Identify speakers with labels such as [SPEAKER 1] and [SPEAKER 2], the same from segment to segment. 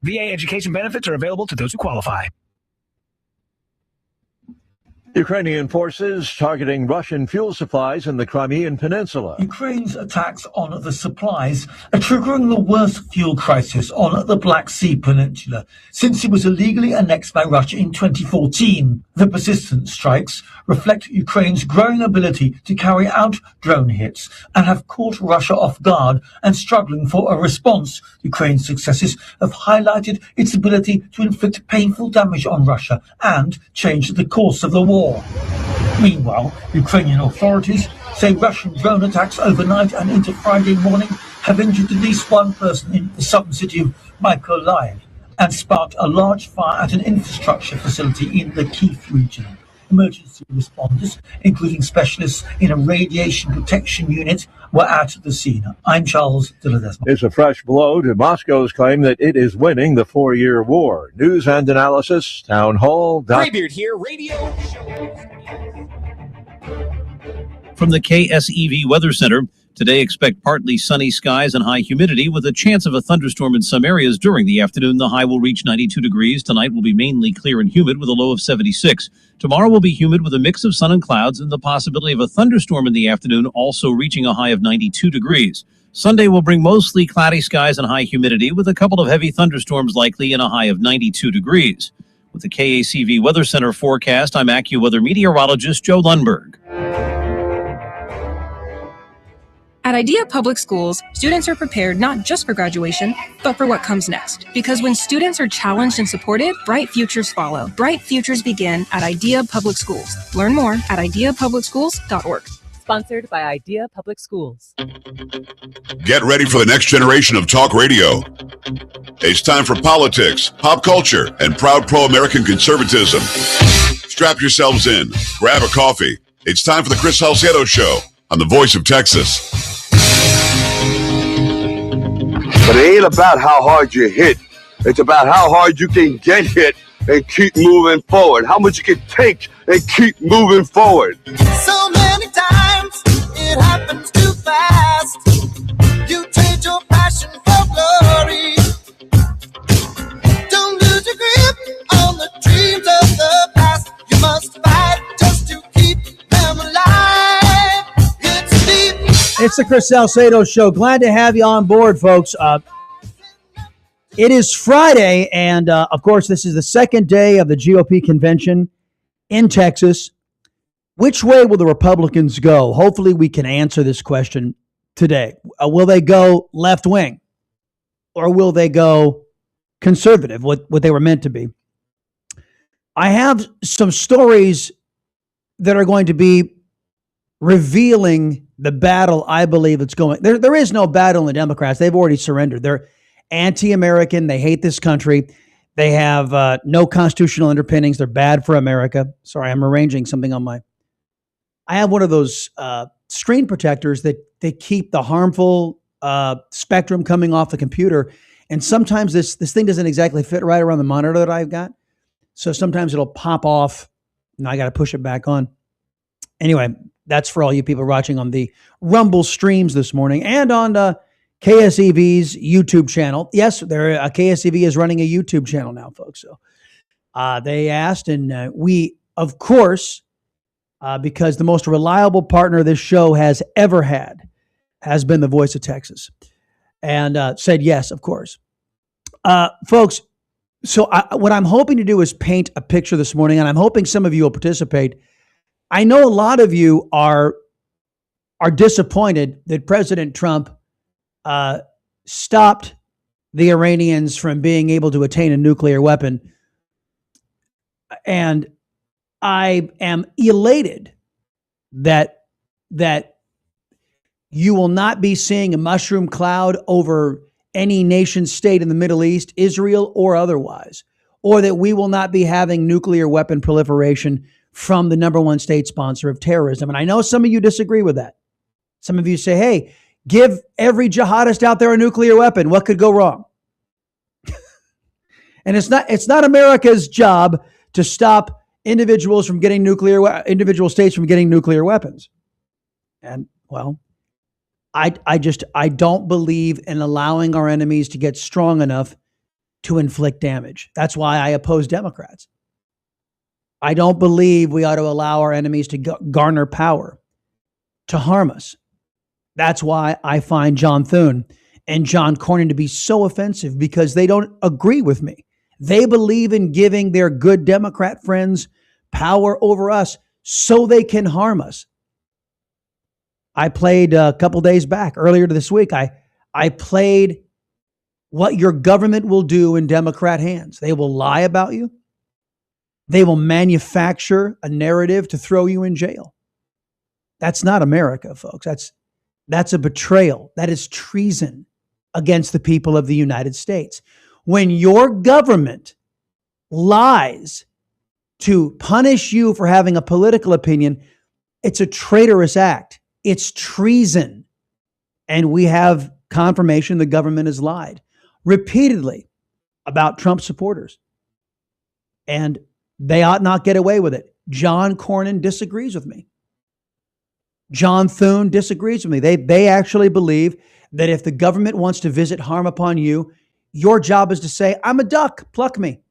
[SPEAKER 1] VA education benefits are available to those who qualify.
[SPEAKER 2] Ukrainian forces targeting Russian fuel supplies in the Crimean Peninsula.
[SPEAKER 3] Ukraine's attacks on the supplies are triggering the worst fuel crisis on the Black Sea Peninsula since it was illegally annexed by Russia in 2014. The persistent strikes reflect Ukraine's growing ability to carry out drone hits and have caught Russia off guard and struggling for a response. Ukraine's successes have highlighted its ability to inflict painful damage on Russia and change the course of the war. Meanwhile, Ukrainian authorities say Russian drone attacks overnight and into Friday morning have injured at least one person in the southern city of Mykolaiv and sparked a large fire at an infrastructure facility in the Kyiv region. Emergency responders, including specialists in a radiation protection unit, were at the scene. I'm Charles de Ledesma.
[SPEAKER 2] It's a fresh blow to Moscow's claim that it is winning the 4-year war. News and analysis, Town Hall.
[SPEAKER 4] Graybeard here, radio.
[SPEAKER 5] From the KSEV Weather Center, today expect partly sunny skies and high humidity with a chance of a thunderstorm in some areas during the afternoon. The high will reach 92 degrees. Tonight will be mainly clear and humid with a low of 76. Tomorrow will be humid with a mix of sun and clouds and the possibility of a thunderstorm in the afternoon, also reaching a high of 92 degrees. Sunday will bring mostly cloudy skies and high humidity with a couple of heavy thunderstorms likely and a high of 92 degrees. With the KACV Weather Center forecast, I'm AccuWeather meteorologist Joe Lundberg.
[SPEAKER 6] At Idea Public Schools, students are prepared not just for graduation, but for what comes next. Because when students are challenged and supported, bright futures follow. Bright futures begin at Idea Public Schools. Learn more at ideapublicschools.org.
[SPEAKER 7] Sponsored by Idea Public Schools.
[SPEAKER 8] Get ready for the next generation of talk radio. It's time for politics, pop culture, and proud pro-American conservatism. Strap yourselves in, grab a coffee. It's time for the Chris Salcedo Show on the Voice of Texas.
[SPEAKER 9] But it ain't about how hard you hit. It's about how hard you can get hit and keep moving forward. How much you can take and keep moving forward.
[SPEAKER 10] So many times it happens too fast. You trade your passion for glory. Don't lose your grip on the dreams of the past. You must fight just to keep them alive.
[SPEAKER 11] It's the Chris Salcedo Show. Glad to have you on board, folks. It is Friday, and of course, this is the second day of the GOP convention in Texas. Which way will the Republicans go? Hopefully, we can answer this question today. Will they go left wing, or will they go conservative, what they were meant to be? I have some stories that are going to be revealing the battle I believe it's going. There is no battle in the Democrats. They've already surrendered. They're anti-American. They hate this country. They have no constitutional underpinnings. They're bad for America. Sorry, I'm arranging something on my... I have one of those screen protectors that they keep the harmful spectrum coming off the computer. And sometimes this thing doesn't exactly fit right around the monitor that I've got. So sometimes it'll pop off and I got to push it back on. Anyway, that's for all you people watching on the Rumble streams this morning and on KSEV's YouTube channel. Yes, KSEV is running a YouTube channel now, folks. So they asked, and we, of course, because the most reliable partner this show has ever had has been the Voice of Texas, and said yes, of course. Folks, so what I'm hoping to do is paint a picture this morning, and I'm hoping some of you will participate. I know a lot of you are disappointed that President Trump stopped the Iranians from being able to attain a nuclear weapon. And I am elated that you will not be seeing a mushroom cloud over any nation state in the Middle East, Israel or otherwise, or that we will not be having nuclear weapon proliferation from the number one state sponsor of terrorism. And I know some of you disagree with that. Some of you say, hey, give every jihadist out there a nuclear weapon. What could go wrong? And it's not America's job to stop individuals from getting individual states from getting nuclear weapons. And well, I don't believe in allowing our enemies to get strong enough to inflict damage. That's why I oppose Democrats. I don't believe we ought to allow our enemies to garner power to harm us. That's why I find John Thune and John Cornyn to be so offensive, because they don't agree with me. They believe in giving their good Democrat friends power over us so they can harm us. I played a couple days back, earlier this week, I played what your government will do in Democrat hands. They will lie about you. They will manufacture a narrative to throw you in jail. That's not America, folks. That's a betrayal. That is treason against the people of the United States. When your government lies to punish you for having a political opinion, it's a traitorous act. It's treason. And we have confirmation the government has lied repeatedly about Trump supporters. And they ought not get away with it. John Cornyn disagrees with me. John Thune disagrees with me. They actually believe that if the government wants to visit harm upon you, your job is to say, I'm a duck, pluck me.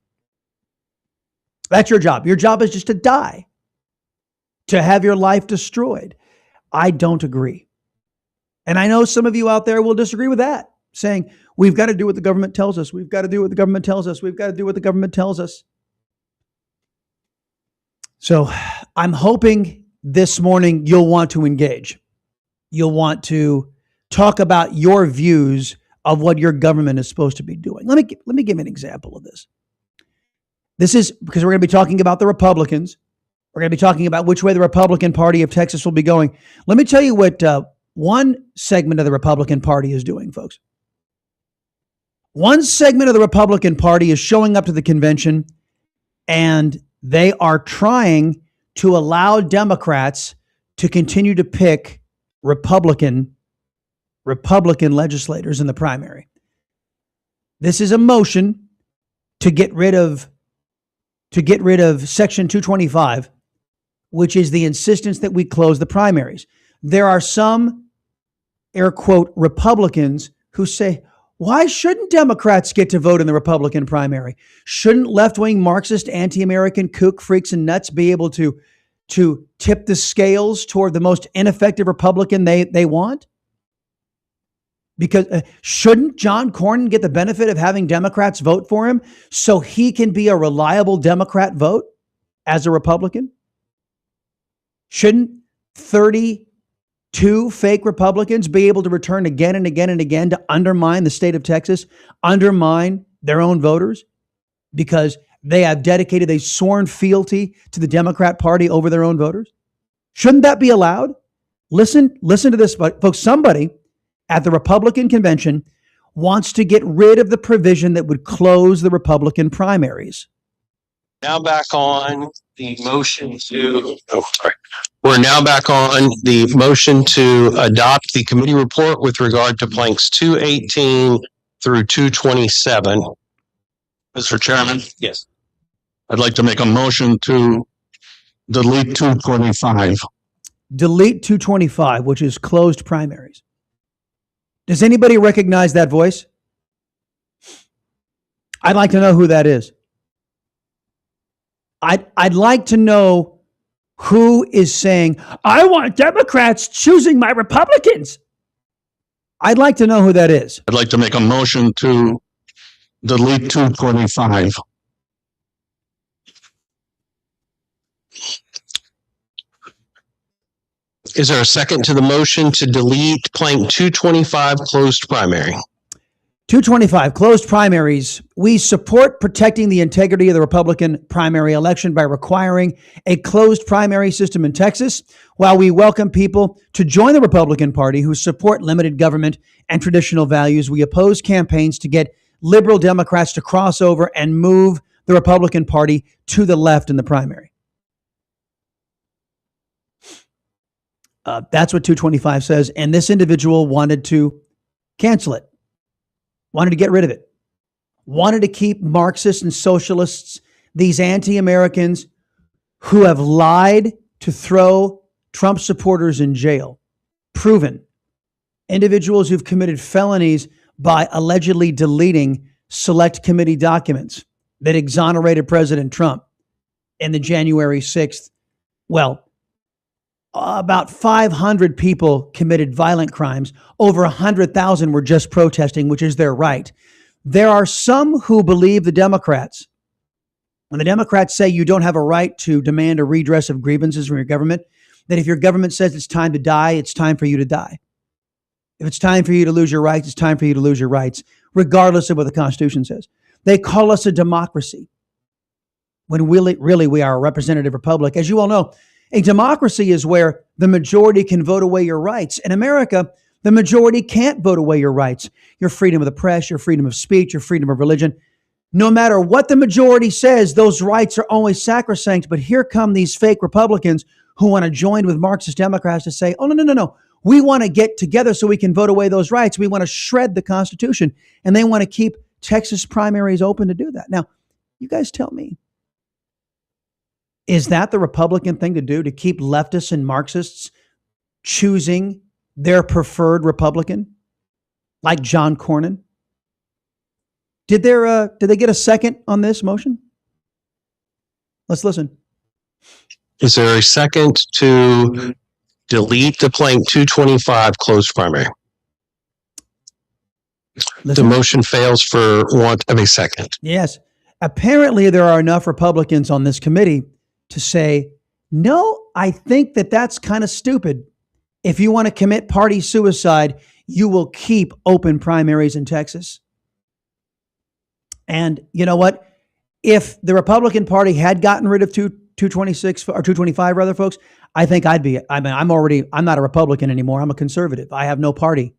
[SPEAKER 11] That's your job. Your job is just to die, to have your life destroyed. I don't agree. And I know some of you out there will disagree with that, saying, we've got to do what the government tells us. We've got to do what the government tells us. We've got to do what the government tells us. So I'm hoping this morning you'll want to engage. You'll want to talk about your views of what your government is supposed to be doing. Let me give you an example of this. This is because we're going to be talking about the Republicans. We're going to be talking about which way the Republican Party of Texas will be going. Let me tell you what one segment of the Republican Party is doing, folks. One segment of the Republican Party is showing up to the convention, and they are trying to allow Democrats to continue to pick Republican legislators in the primary. This is a motion to get rid of Section 225, which is the insistence that we close the primaries. There are some, air quote, Republicans who say, why shouldn't Democrats get to vote in the Republican primary? Shouldn't left-wing Marxist, anti-American kook freaks and nuts be able to tip the scales toward the most ineffective Republican they want? Because shouldn't John Cornyn get the benefit of having Democrats vote for him so he can be a reliable Democrat vote as a Republican? Shouldn't 32 fake Republicans be able to return again and again and again to undermine the state of Texas, undermine their own voters because they have dedicated a sworn fealty to the Democrat Party over their own voters? Shouldn't that be allowed? Listen to this, folks. Somebody at the Republican convention wants to get rid of the provision that would close the Republican primaries.
[SPEAKER 4] Now back on the motion to, We're now back on the motion to adopt the committee report with regard to blanks 218 through 227.
[SPEAKER 5] Mr. Chairman,
[SPEAKER 4] Yes.
[SPEAKER 5] I'd like to make a motion to delete 225.
[SPEAKER 11] Delete 225, which is closed primaries. Does anybody recognize that voice? I'd like to know who that is. I'd like to know who is saying, I want Democrats choosing my Republicans. I'd like to know who that is.
[SPEAKER 5] I'd like to make a motion to delete 225.
[SPEAKER 4] Is there a second to the motion to delete blank 225 closed primary?
[SPEAKER 11] 225, closed primaries. We support protecting the integrity of the Republican primary election by requiring a closed primary system in Texas, while we welcome people to join the Republican Party who support limited government and traditional values. We oppose campaigns to get liberal Democrats to cross over and move the Republican Party to the left in the primary. That's what 225 says. And this individual wanted to cancel it, wanted to get rid of it, wanted to keep Marxists and socialists, these anti-Americans who have lied to throw Trump supporters in jail, proven individuals who've committed felonies by allegedly deleting select committee documents that exonerated President Trump in the January 6th, well, about 500 people committed violent crimes. Over 100,000 were just protesting, which is their right. There are some who believe the Democrats. When the Democrats say you don't have a right to demand a redress of grievances from your government, that if your government says it's time to die, it's time for you to die. If it's time for you to lose your rights, it's time for you to lose your rights, regardless of what the Constitution says. They call us a democracy when really we are a representative republic. As you all know, a democracy is where the majority can vote away your rights. In America, the majority can't vote away your rights. Your freedom of the press, your freedom of speech, your freedom of religion. No matter what the majority says, those rights are always sacrosanct. But here come these fake Republicans who want to join with Marxist Democrats to say, oh, no. We want to get together so we can vote away those rights. We want to shred the Constitution. And they want to keep Texas primaries open to do that. Now, you guys tell me, is that the Republican thing to do, to keep leftists and Marxists choosing their preferred Republican, like John Cornyn? Did they get a second on this motion? Let's listen.
[SPEAKER 4] Is there a second to delete the Plank 225 closed primary?
[SPEAKER 11] Listen.
[SPEAKER 4] The motion fails for want of a second.
[SPEAKER 11] Yes. Apparently, there are enough Republicans on this committee to say, no, I think that's kind of stupid. If you want to commit party suicide, you will keep open primaries in Texas. And you know what? If the Republican Party had gotten rid of 226 or 225 rather, folks, I think I'm not a Republican anymore. I'm a conservative. I have no party.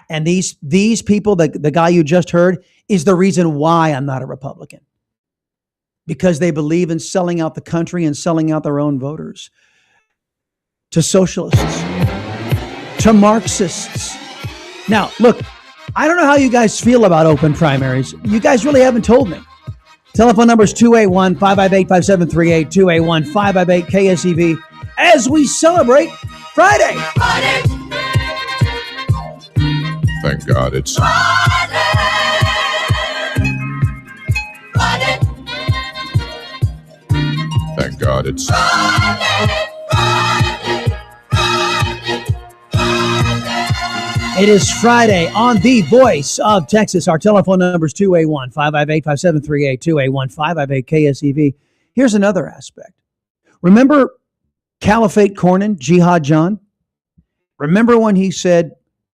[SPEAKER 11] And these people, the guy you just heard, is the reason why I'm not a Republican. Because they believe in selling out the country and selling out their own voters to socialists, to Marxists. Now, look, I don't know how you guys feel about open primaries. You guys really haven't told me. Telephone number is 281-558-5738, 281-558-KSEV, as we celebrate Friday.
[SPEAKER 12] Thank God it's
[SPEAKER 10] Friday.
[SPEAKER 12] Thank God it's
[SPEAKER 11] It is Friday on the Voice of Texas. Our telephone number is 281-558-5738, 281-558-KSEV. Here's another aspect. Remember Caliphate Cornyn, Jihad John? Remember when he said,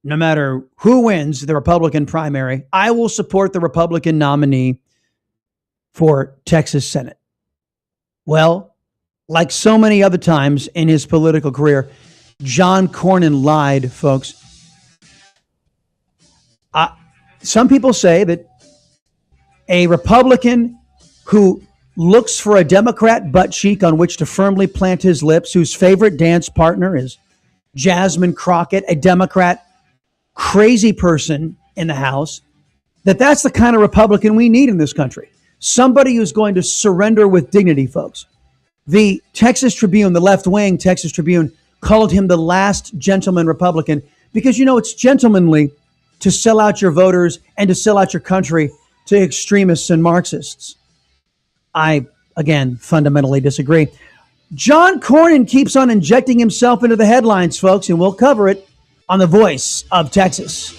[SPEAKER 11] no matter who wins the Republican primary, I will support the Republican nominee for Texas Senate. Well, like so many other times in his political career, John Cornyn lied, folks. Some people say that a Republican who looks for a Democrat butt cheek on which to firmly plant his lips, whose favorite dance partner is Jasmine Crockett, a Democrat crazy person in the House, that's the kind of Republican we need in this country. Somebody who's going to surrender with dignity, folks. The Texas Tribune, the left-wing Texas Tribune, called him the last gentleman Republican because, it's gentlemanly to sell out your voters and to sell out your country to extremists and Marxists. I, again, fundamentally disagree. John Cornyn keeps on injecting himself into the headlines, folks, and we'll cover it on the Voice of Texas.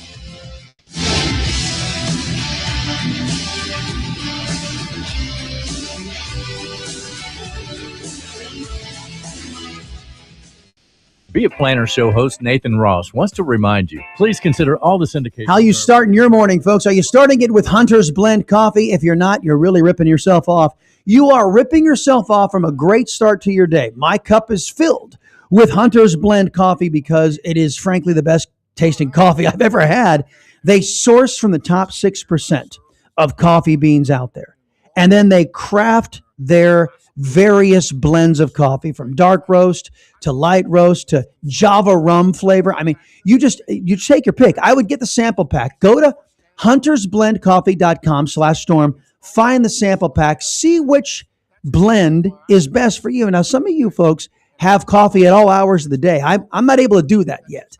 [SPEAKER 13] Be a Planner Show host Nathan Ross wants to remind you, please consider all the syndication.
[SPEAKER 11] How you starting your morning, folks? Are you starting it with Hunter's Blend Coffee? If you're not, you're really ripping yourself off. You are ripping yourself off from a great start to your day. My cup is filled with Hunter's Blend Coffee because it is frankly the best tasting coffee I've ever had. They source from the top 6% of coffee beans out there. And then they craft their various blends of coffee, from dark roast to light roast to Java rum flavor. I mean, you take your pick. I would get the sample pack. Go to huntersblendcoffee.com/storm, find the sample pack, see which blend is best for you. Now, some of you folks have coffee at all hours of the day. I'm not able to do that yet.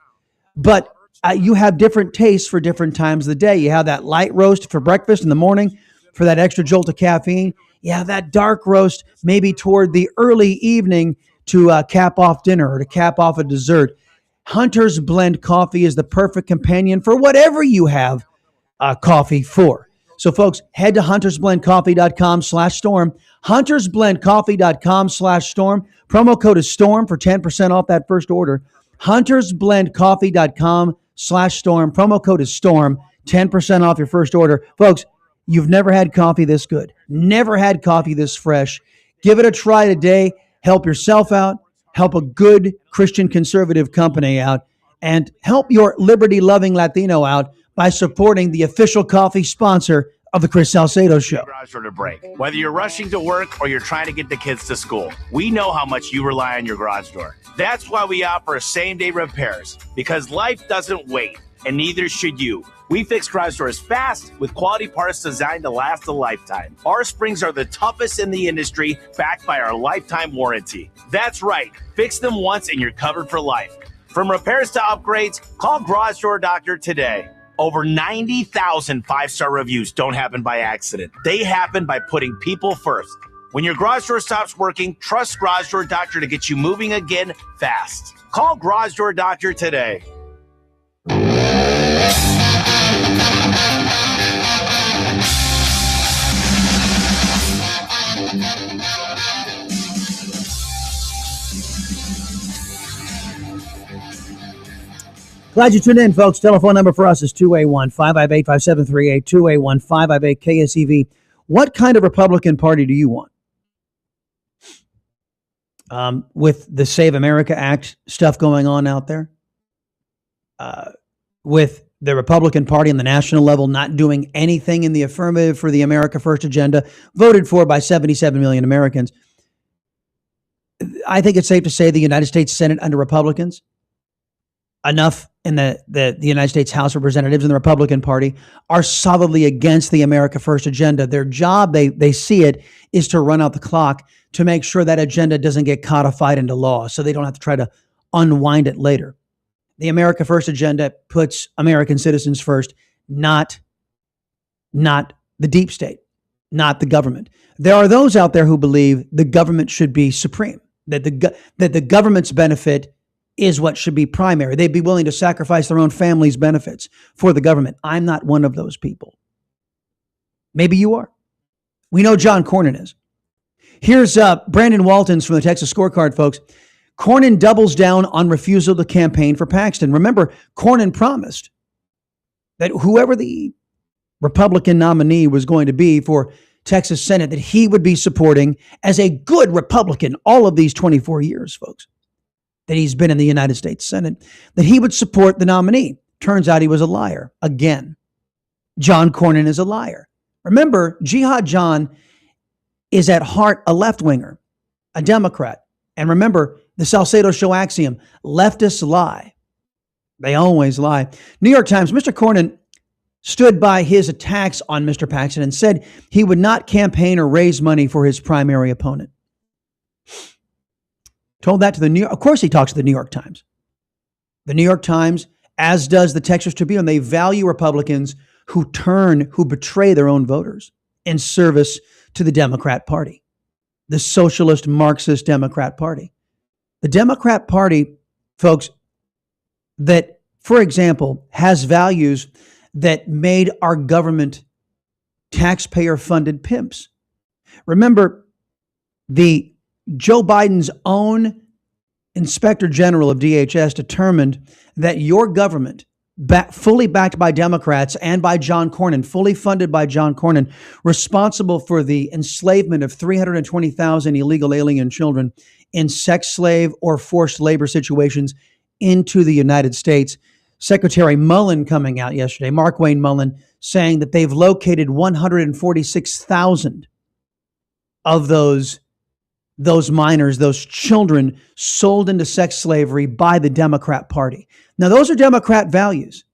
[SPEAKER 11] But you have different tastes for different times of the day. You have that light roast for breakfast in the morning for that extra jolt of caffeine. You have that dark roast maybe toward the early evening to cap off dinner or to cap off a dessert. Hunter's Blend Coffee is the perfect companion for whatever you have coffee for. So, folks, head to huntersblendcoffee.com/storm. Huntersblendcoffee.com/storm. Promo code is STORM for 10% off that first order. Huntersblendcoffee.com/storm. Promo code is STORM. 10% off your first order. Folks, you've never had coffee this good. Never had coffee this fresh. Give it a try today. Help yourself out. Help a good Christian conservative company out. And help your liberty-loving Latino out by supporting the official coffee sponsor of the Chris Salcedo Show.
[SPEAKER 14] Garage door to break. Whether you're rushing to work or you're trying to get the kids to school, we know how much you rely on your garage door. That's why we offer same-day repairs, because life doesn't wait, and neither should you. We fix garage doors fast with quality parts designed to last a lifetime. Our springs are the toughest in the industry, backed by our lifetime warranty. That's right. Fix them once and you're covered for life. From repairs to upgrades, call Garage Door Doctor today. Over 90,000 five-star reviews don't happen by accident. They happen by putting people first. When your garage door stops working, trust Garage Door Doctor to get you moving again fast. Call Garage Door Doctor today.
[SPEAKER 11] Glad you tuned in, folks. Telephone number for us is 281-558-5738, 281-558-KSEV. What kind of Republican Party do you want? With the Save America Act stuff going on out there, with the Republican Party on the national level not doing anything in the affirmative for the America First agenda, voted for by 77 million Americans. I think it's safe to say the United States Senate under Republicans, enough in the United States House of Representatives and the Republican Party are solidly against the America First agenda. Their job, they see it, is to run out the clock to make sure that agenda doesn't get codified into law so they don't have to try to unwind it later. The America First agenda puts American citizens first, not the deep state, not the government. There are those out there who believe the government should be supreme, that the government's benefit is what should be primary. They'd be willing to sacrifice their own family's benefits for the government. I'm not one of those people. Maybe you are. We know John Cornyn is. Here's Brandon Waltons from the Texas Scorecard, folks. Cornyn doubles down on refusal to campaign for Paxton. Remember, Cornyn promised that whoever the Republican nominee was going to be for Texas Senate, that he would be supporting as a good Republican all of these 24 years, folks, that he's been in the United States Senate, that he would support the nominee. Turns out he was a liar again. John Cornyn is a liar. Remember, Jihad John is at heart a left-winger, a Democrat. And remember, the Salcedo Show axiom, leftists lie. They always lie. New York Times, Mr. Cornyn stood by his attacks on Mr. Paxton and said he would not campaign or raise money for his primary opponent. Told that to the New York. Of course, he talks to the New York Times. The New York Times, as does the Texas Tribune, they value Republicans who betray their own voters in service to the Democrat Party, the socialist Marxist Democrat Party. The Democrat Party, folks, that, for example, has values that made our government taxpayer-funded pimps. Remember, the Joe Biden's own Inspector General of DHS determined that your government, fully backed by Democrats and by John Cornyn, fully funded by John Cornyn, responsible for the enslavement of 320,000 illegal alien children in sex slave or forced labor situations into the United States. Secretary Mullen coming out yesterday, Mark Wayne Mullen, saying that they've located 146,000 of those minors, those children sold into sex slavery by the Democrat Party. Now, those are Democrat values.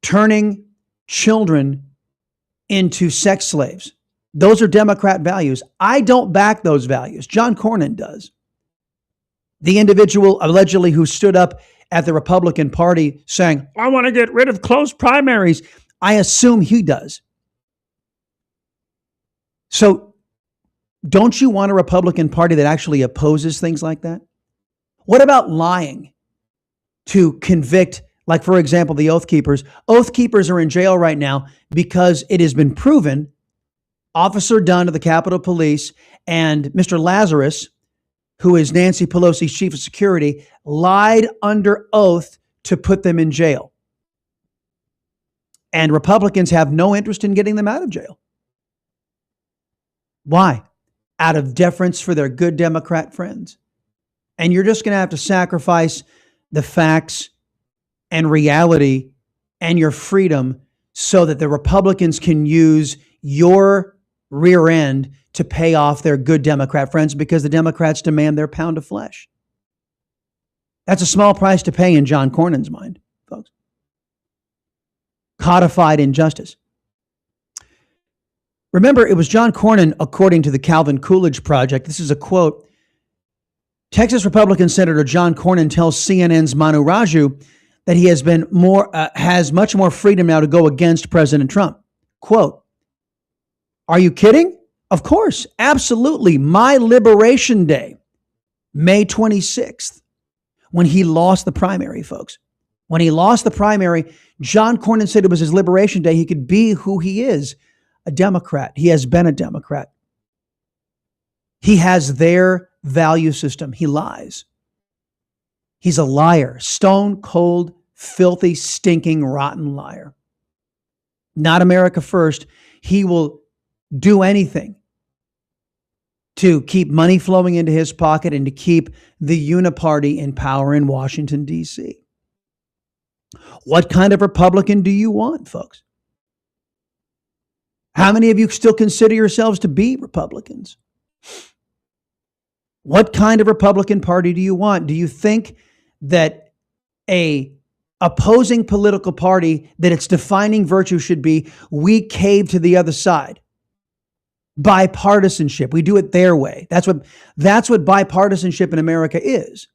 [SPEAKER 11] Turning children into sex slaves. Those are Democrat values. I don't back those values. John Cornyn does. The individual allegedly who stood up at the Republican Party saying, I want to get rid of closed primaries. I assume he does. So don't you want a Republican Party that actually opposes things like that? What about lying to convict, like, for example, the Oath Keepers? Oath Keepers are in jail right now because it has been proven Officer Dunn of the Capitol Police and Mr. Lazarus, who is Nancy Pelosi's chief of security, lied under oath to put them in jail. And Republicans have no interest in getting them out of jail. Why? Out of deference for their good Democrat friends. And you're just going to have to sacrifice the facts and reality and your freedom so that the Republicans can use your rear end to pay off their good Democrat friends, because the Democrats demand their pound of flesh. That's a small price to pay in John Cornyn's mind, folks. Codified injustice. Remember, it was John Cornyn, according to the Calvin Coolidge Project. This is a quote. Texas Republican Senator John Cornyn tells CNN's Manu Raju that he has much more freedom now to go against President Trump. Quote, are you kidding? Of course, absolutely. My Liberation Day, May 26th, when he lost the primary, folks. When he lost the primary, John Cornyn said it was his Liberation Day. He could be who he is, a Democrat. He has been a Democrat. He has their value system. He lies. He's a liar, stone cold, filthy, stinking, rotten liar. Not America first. He will do anything to keep money flowing into his pocket and to keep the uniparty in power in Washington, D.C. What kind of Republican do you want, folks? How many of you still consider yourselves to be Republicans? What kind of Republican Party do you want? Do you think that a opposing political party, that its defining virtue should be, we cave to the other side? Bipartisanship. We do it their way. That's what bipartisanship in America is.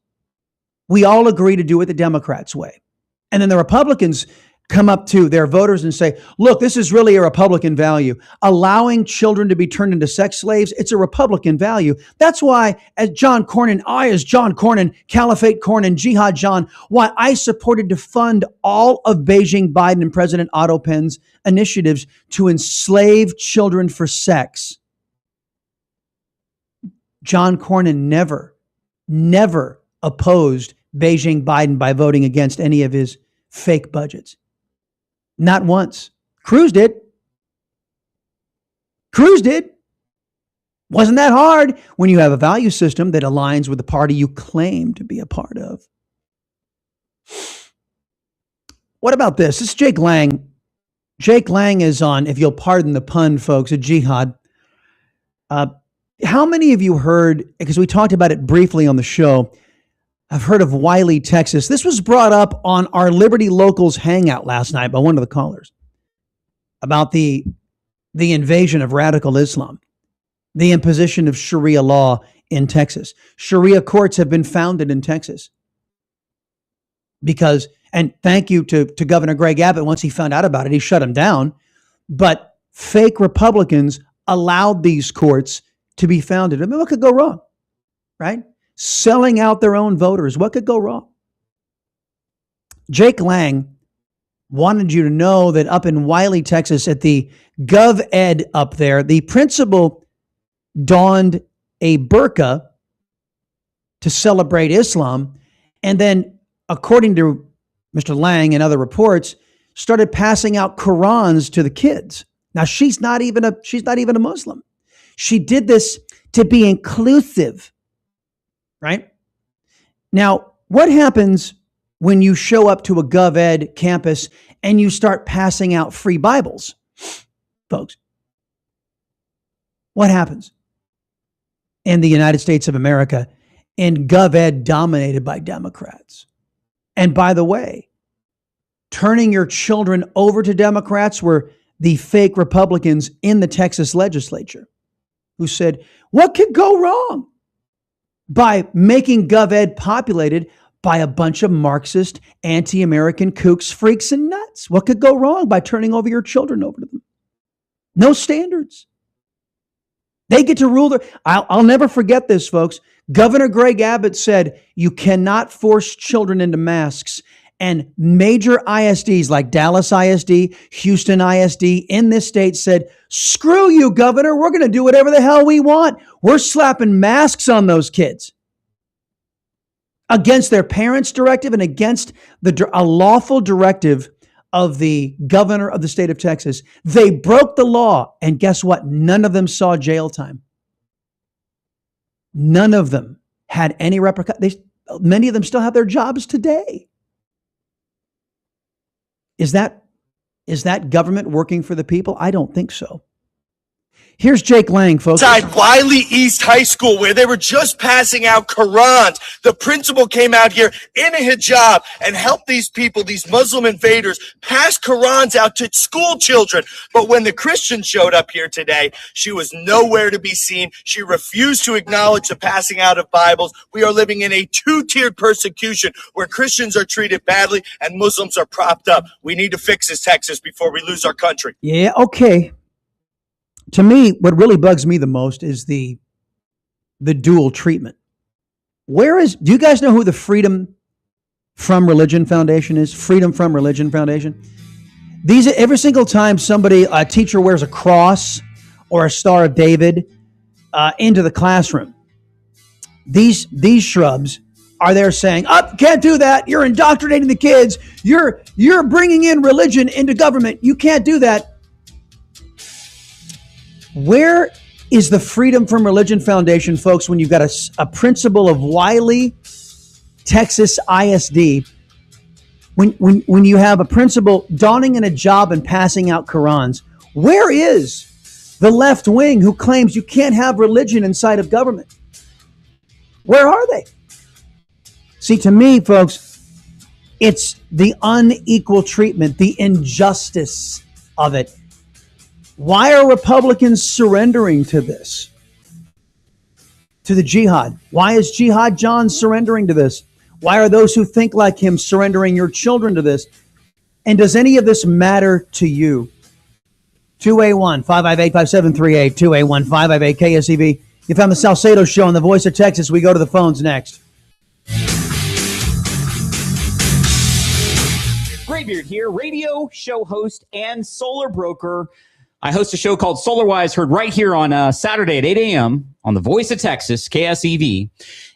[SPEAKER 11] We all agree to do it the Democrats' way. And then the Republicans come up to their voters and say, look, this is really a Republican value. Allowing children to be turned into sex slaves, it's a Republican value. That's why, as John Cornyn, Caliphate Cornyn, Jihad John, why I supported to fund all of Beijing Biden and President Otto Penn's initiatives to enslave children for sex. John Cornyn never opposed Beijing Biden by voting against any of his fake budgets. Not once. Cruz did. Wasn't that hard when you have a value system that aligns with the party you claim to be a part of. What about this? This is Jake Lang. Jake Lang is on, if you'll pardon the pun, folks, a jihad. How many of you heard, because we talked about it briefly on the show, I've heard of Wiley, Texas. This was brought up on our Liberty Locals hangout last night by one of the callers about the invasion of radical Islam, the imposition of Sharia law in Texas. Sharia courts have been founded in Texas because, and thank you to Governor Greg Abbott, once he found out about it, he shut them down. But fake Republicans allowed these courts to be founded. I mean, what could go wrong, right? Selling out their own voters. What could go wrong? Jake Lang wanted you to know that up in Wiley, Texas, at the Gov Ed up there, the principal donned a burqa to celebrate Islam. And then, according to Mr. Lang and other reports, started passing out Qurans to the kids. Now, she's not even a Muslim. She did this to be inclusive. Right? Now, what happens when you show up to a Gov Ed campus and you start passing out free Bibles, folks? What happens in the United States of America in Gov Ed dominated by Democrats? And by the way, turning your children over to Democrats were the fake Republicans in the Texas legislature who said, what could go wrong? By making Gov Ed populated by a bunch of Marxist, anti-American kooks, freaks, and nuts. What could go wrong by turning over your children over to them? No standards. They get to rule. I'll never forget this, folks. Governor Greg Abbott said, you cannot force children into masks. And major ISDs like Dallas ISD, Houston ISD in this state said, screw you, Governor. We're going to do whatever the hell we want. We're slapping masks on those kids. Against their parents' directive and against a lawful directive of the governor of the state of Texas. They broke the law. And guess what? None of them saw jail time. None of them had any repercussions. Many of them still have their jobs today. Is that government working for the people? I don't think so. Here's Jake Lang, folks.
[SPEAKER 15] Inside Wiley East High School, where they were just passing out Qurans, the principal came out here in a hijab and helped these people, these Muslim invaders, pass Qurans out to school children. But when the Christians showed up here today, she was nowhere to be seen. She refused to acknowledge the passing out of Bibles. We are living in a two-tiered persecution where Christians are treated badly and Muslims are propped up. We need to fix this, Texas, before we lose our country.
[SPEAKER 11] Yeah, okay. To me, what really bugs me the most is the dual treatment. Do you guys know who the Freedom From Religion Foundation is? Freedom From Religion Foundation. Every single time a teacher wears a cross or a Star of David into the classroom, these shrubs are there saying, can't do that. You're indoctrinating the kids. You're bringing in religion into government. You can't do that. Where is the Freedom From Religion Foundation, folks, when you've got a principal of Wiley, Texas ISD, when you have a principal donning in a job and passing out Qurans? Where is the left wing who claims you can't have religion inside of government? Where are they? See, to me, folks, it's the unequal treatment, the injustice of it. Why are Republicans surrendering to this? To the jihad? Why is Jihad John surrendering to this? Why are those who think like him surrendering your children to this? And does any of this matter to you? 281-558-5738, 281-558-KSEV. You found the Salcedo Show on the Voice of Texas. We go to the phones next.
[SPEAKER 16] Graybeard here, radio show host and solar broker. I host a show called SolarWise, heard right here on Saturday at 8 a.m. on the Voice of Texas, KSEV.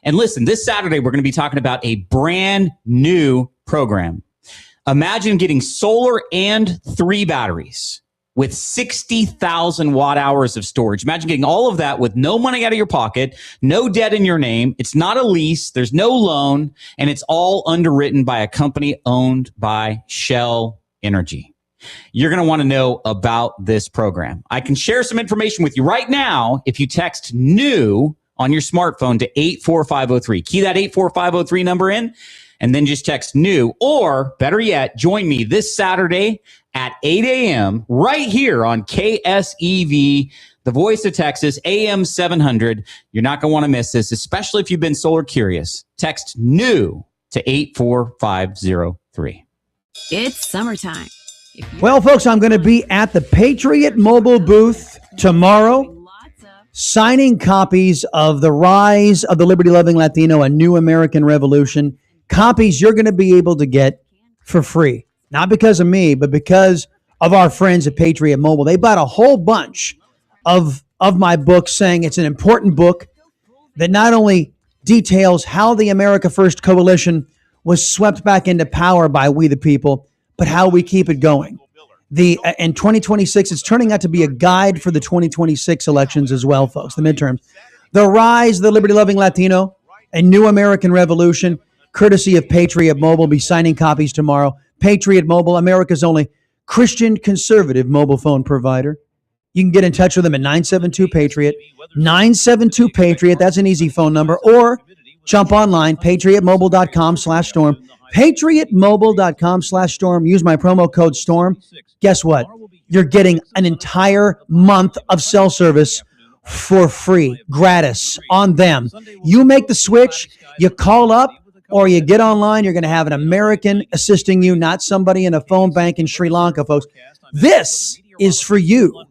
[SPEAKER 16] And listen, this Saturday, we're going to be talking about a brand new program. Imagine getting solar and 3 batteries with 60,000 watt hours of storage. Imagine getting all of that with no money out of your pocket, no debt in your name. It's not a lease. There's no loan. And it's all underwritten by a company owned by Shell Energy. You're going to want to know about this program. I can share some information with you right now if you text NEW on your smartphone to 84503. Key that 84503 number in, and then just text NEW. Or, better yet, join me this Saturday at 8 a.m. right here on KSEV, the Voice of Texas, AM 700. You're not going to want to miss this, especially if you've been solar curious. Text NEW to 84503.
[SPEAKER 17] It's summertime.
[SPEAKER 11] Well, folks, I'm going to be at the Patriot Mobile booth tomorrow, signing copies of The Rise of the Liberty-Loving Latino, A New American Revolution. Copies you're going to be able to get for free. Not because of me, but because of our friends at Patriot Mobile. They bought a whole bunch of my books, saying it's an important book that not only details how the America First Coalition was swept back into power by we the people, but how we keep it going. In 2026, it's turning out to be a guide for the 2026 elections as well, folks, the midterms. The Rise of the Liberty-Loving Latino, A New American Revolution, courtesy of Patriot Mobile. Be signing copies tomorrow. Patriot Mobile, America's only Christian conservative mobile phone provider. You can get in touch with them at 972-PATRIOT. 972-PATRIOT, that's an easy phone number. Or jump online, patriotmobile.com/storm. patriotmobile.com/storm. Use my promo code STORM. Guess what? You're getting an entire month of cell service for free, gratis on them. You make the switch, you call up, or you get online, you're going to have an American assisting you, not somebody in a phone bank in Sri Lanka, folks. This is for you.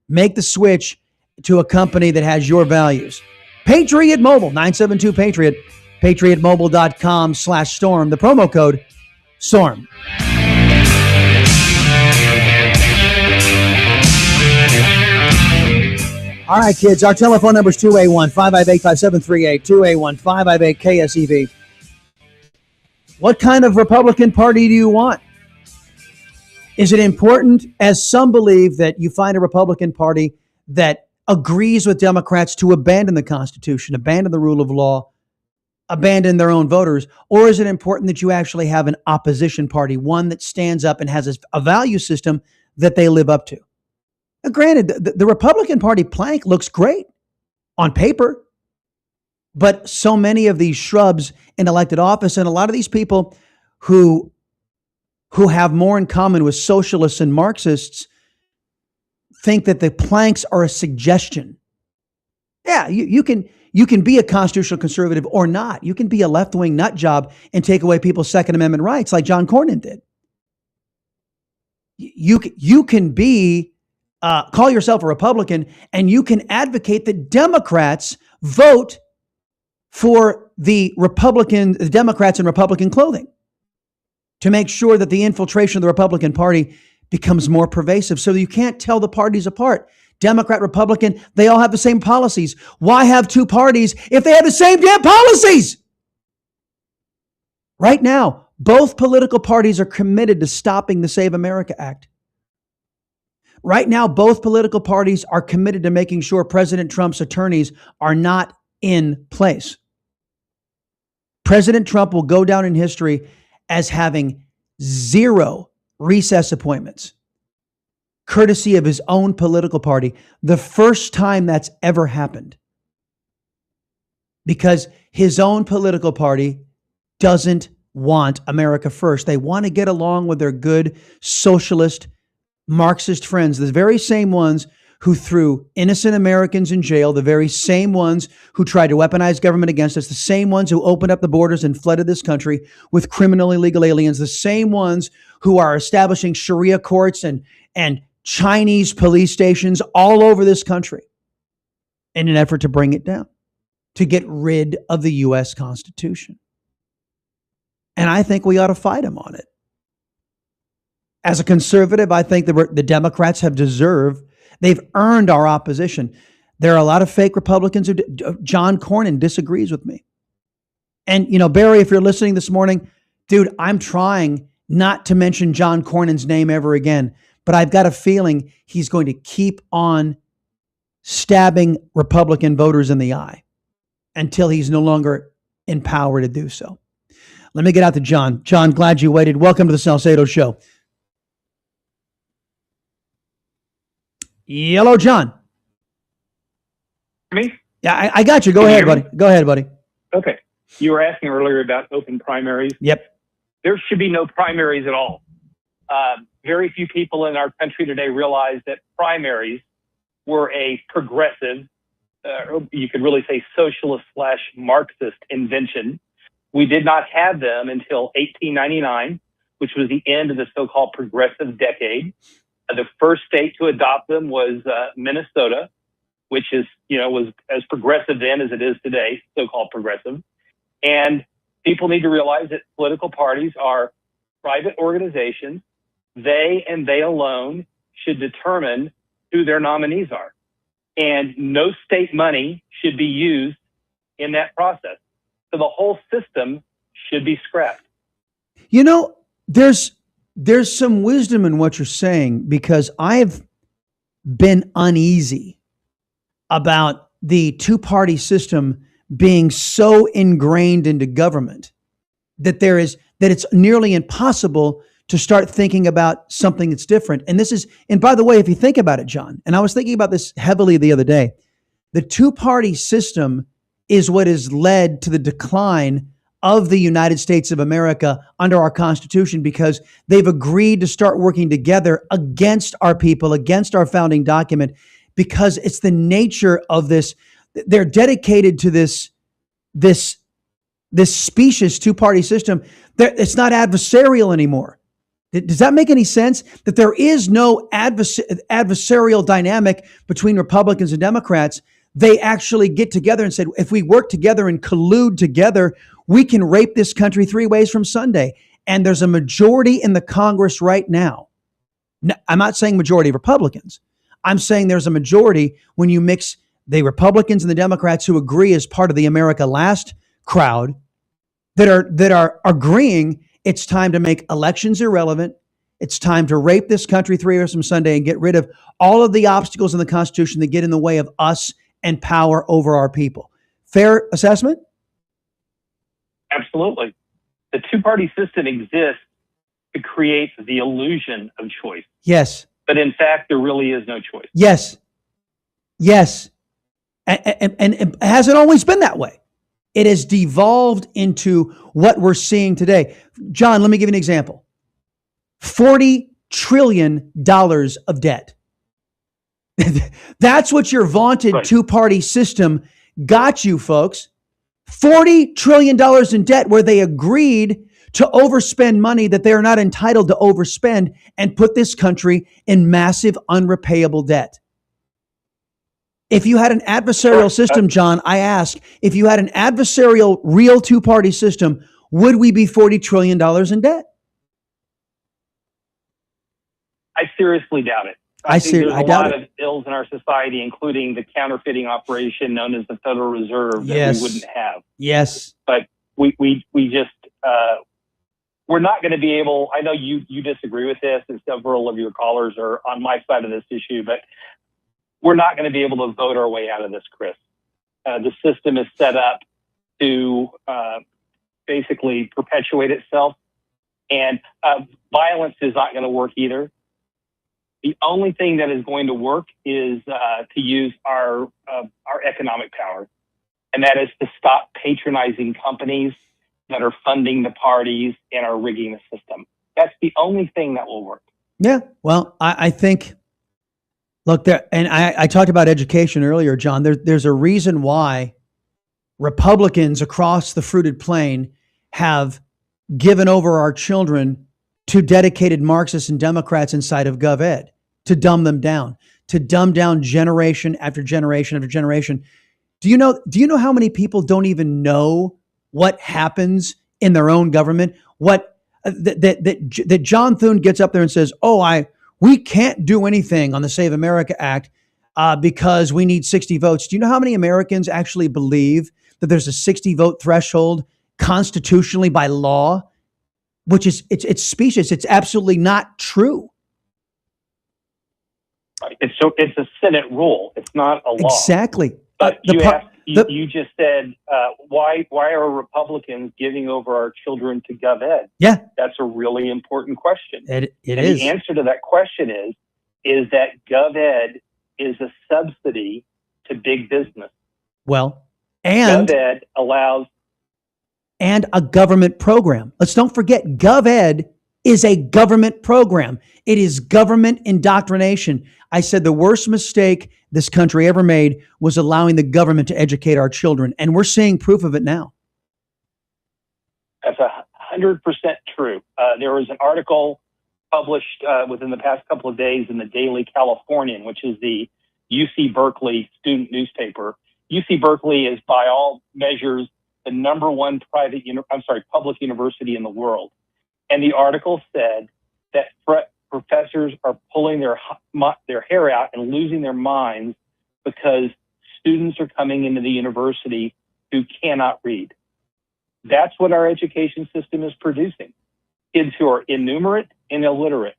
[SPEAKER 11] Make the switch to a company that has your values. Patriot Mobile, 972-PATRIOT, patriotmobile.com/storm. The promo code STORM. All right, kids, our telephone number is 281-558-5738, 281-558-KSEV. What kind of Republican Party do you want? Is it important, as some believe, that you find a Republican Party that agrees with Democrats to abandon the Constitution, abandon the rule of law, abandon their own voters? Or is it important that you actually have an opposition party, one that stands up and has a value system that they live up to? Now, granted, the Republican Party plank looks great on paper, but so many of these shrubs in elected office, and a lot of these people who have more in common with socialists and Marxists, think that the planks are a suggestion. Yeah, you can be a constitutional conservative or not. You can be a left-wing nut job and take away people's Second Amendment rights like John Cornyn did. You can be call yourself a Republican, and you can advocate that Democrats vote for the Democrats in Republican clothing to make sure that the infiltration of the Republican Party becomes more pervasive, so you can't tell the parties apart. Democrat, Republican, they all have the same policies. Why have two parties if they have the same damn policies? Right now, both political parties are committed to stopping the Save America Act. Right now, both political parties are committed to making sure President Trump's attorneys are not in place. President Trump will go down in history as having 0 recess appointments, courtesy of his own political party. The first time that's ever happened. Because his own political party doesn't want America first. They want to get along with their good socialist, Marxist friends, the very same ones who threw innocent Americans in jail, the very same ones who tried to weaponize government against us, the same ones who opened up the borders and flooded this country with criminal illegal aliens, the same ones who are establishing Sharia courts and Chinese police stations all over this country in an effort to bring it down, to get rid of the U.S. Constitution. And I think we ought to fight them on it. As a conservative, I think the Democrats have they've earned our opposition. There are a lot of fake Republicans John Cornyn disagrees with me. And, Barry, if you're listening this morning, dude, I'm trying not to mention John Cornyn's name ever again, but I've got a feeling he's going to keep on stabbing Republican voters in the eye until he's no longer in power to do so. Let me get out to John. John, glad you waited. Welcome to the Salcedo Show. Hello, John.
[SPEAKER 18] Me?
[SPEAKER 11] Yeah, I got you. Go ahead, buddy. Go ahead, buddy.
[SPEAKER 18] Okay. You were asking earlier about open primaries.
[SPEAKER 11] Yep.
[SPEAKER 18] There should be no primaries at all. Very few people in our country today realize that primaries were a progressive, you could really say socialist/Marxist invention. We did not have them until 1899, which was the end of the so-called progressive decade. The first state to adopt them was Minnesota, which was as progressive then as it is today, so-called progressive. And people need to realize that political parties are private organizations. They and they alone should determine who their nominees are. And no state money should be used in that process. So the whole system should be scrapped.
[SPEAKER 11] There's some wisdom in what you're saying, because I've been uneasy about the two-party system being so ingrained into government that it's nearly impossible to start thinking about something that's different. And by the way, if you think about it, John, and I was thinking about this heavily the other day, the two-party system is what has led to the decline of the United States of America under our Constitution, because they've agreed to start working together against our people, against our founding document, because it's the nature of this. They're dedicated to this this specious two-party system, it's not adversarial anymore. Does that make any sense? That there is no adversarial dynamic between Republicans and Democrats. They actually get together and said, if we work together and collude together, we can rape this country 3 ways from Sunday. And there's a majority in the Congress right now. I'm not saying majority of Republicans. I'm saying there's a majority when you mix the Republicans and the Democrats who agree as part of the America Last crowd that are agreeing it's time to make elections irrelevant. It's time to rape this country 3 years from Sunday and get rid of all of the obstacles in the Constitution that get in the way of us and power over our people. Fair assessment?
[SPEAKER 18] Absolutely. The two-party system exists to create the illusion of choice.
[SPEAKER 11] Yes.
[SPEAKER 18] But in fact, there really is no choice.
[SPEAKER 11] Yes. Yes. And it hasn't always been that way. It has devolved into what we're seeing today. John, let me give you an example. $40 trillion of debt. That's what your vaunted two-party system got you, folks. $40 trillion in debt, where they agreed to overspend money that they are not entitled to overspend and put this country in massive unrepayable debt. If you had an adversarial system, John, I ask, if you had an adversarial real two-party system, would we be $40 trillion in debt?
[SPEAKER 18] I seriously doubt it. I think there's a lot of ills in our society, including the counterfeiting operation known as the Federal Reserve, that we wouldn't have.
[SPEAKER 11] Yes.
[SPEAKER 18] But we just, we're not going to be able, I know you disagree with this, and several of your callers are on my side of this issue, but we're not going to be able to vote our way out of this, Chris. The system is set up to basically perpetuate itself, and violence is not going to work either. The only thing that is going to work is to use our economic power, and that is to stop patronizing companies that are funding the parties and are rigging the system. That's the only thing that will work.
[SPEAKER 11] Yeah, well, I think, look, there, and I talked about education earlier, John. There's a reason why Republicans across the fruited plain have given over our children to dedicated Marxists and Democrats inside of GovEd to dumb them down, to dumb down generation after generation after generation. Do you know how many people don't even know what happens in their own government? What that John Thune gets up there and says, we can't do anything on the Save America Act because we need 60 votes. Do you know how many Americans actually believe that there's a 60 vote threshold constitutionally by law? Which is, it's specious. It's absolutely not true.
[SPEAKER 18] It's a Senate rule. It's not a law.
[SPEAKER 11] Exactly.
[SPEAKER 18] But you just said, why are Republicans giving over our children to GovEd?
[SPEAKER 11] Yeah.
[SPEAKER 18] That's a really important question.
[SPEAKER 11] It
[SPEAKER 18] and
[SPEAKER 11] is.
[SPEAKER 18] The answer to that question is that GovEd is a subsidy to big business.
[SPEAKER 11] Well, and
[SPEAKER 18] GovEd allows...
[SPEAKER 11] And a government program. Let's don't forget, GovEd is a government program. It is government indoctrination. I said the worst mistake this country ever made was allowing the government to educate our children. And we're seeing proof of it now.
[SPEAKER 18] That's 100% true. There was an article published within the past couple of days in the Daily Californian, which is the UC Berkeley student newspaper. UC Berkeley is, by all measures, the number one public university in the world. And the article said that professors are pulling their hair out and losing their minds because students are coming into the university who cannot read. That's what our education system is producing. Kids who are innumerate and illiterate.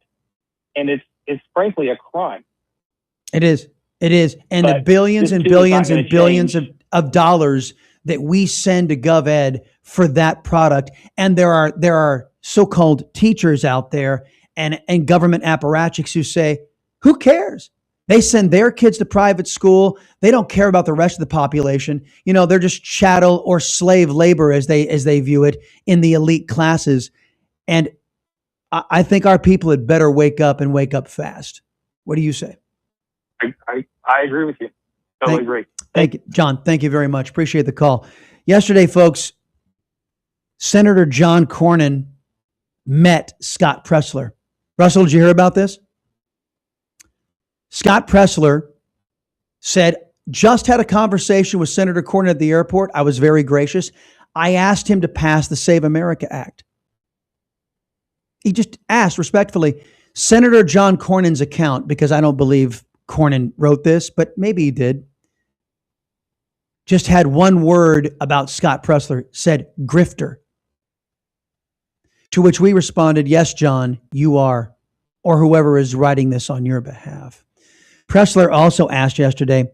[SPEAKER 18] And it's frankly a crime.
[SPEAKER 11] It is. And the billions and billions and billions of dollars that we send to GovEd for that product. And there are so-called teachers out there and government apparatchiks who say, who cares? They send their kids to private school. They don't care about the rest of the population. You know, they're just chattel or slave labor as they view it in the elite classes. And I think our people had better wake up and wake up fast. What do you say?
[SPEAKER 18] I agree with you. Totally agree.
[SPEAKER 11] Thank you, John. Thank you very much. Appreciate the call. Yesterday, folks, Senator John Cornyn met Scott Presler. Russell, did you hear about this? Scott Presler said, just had a conversation with Senator Cornyn at the airport. I was very gracious. I asked him to pass the Save America Act. He just asked respectfully. Senator John Cornyn's account, because I don't believe Cornyn wrote this, but maybe he did, just had one word about Scott Presler, said grifter. To which we responded, yes, John, you are, or whoever is writing this on your behalf. Presler also asked yesterday,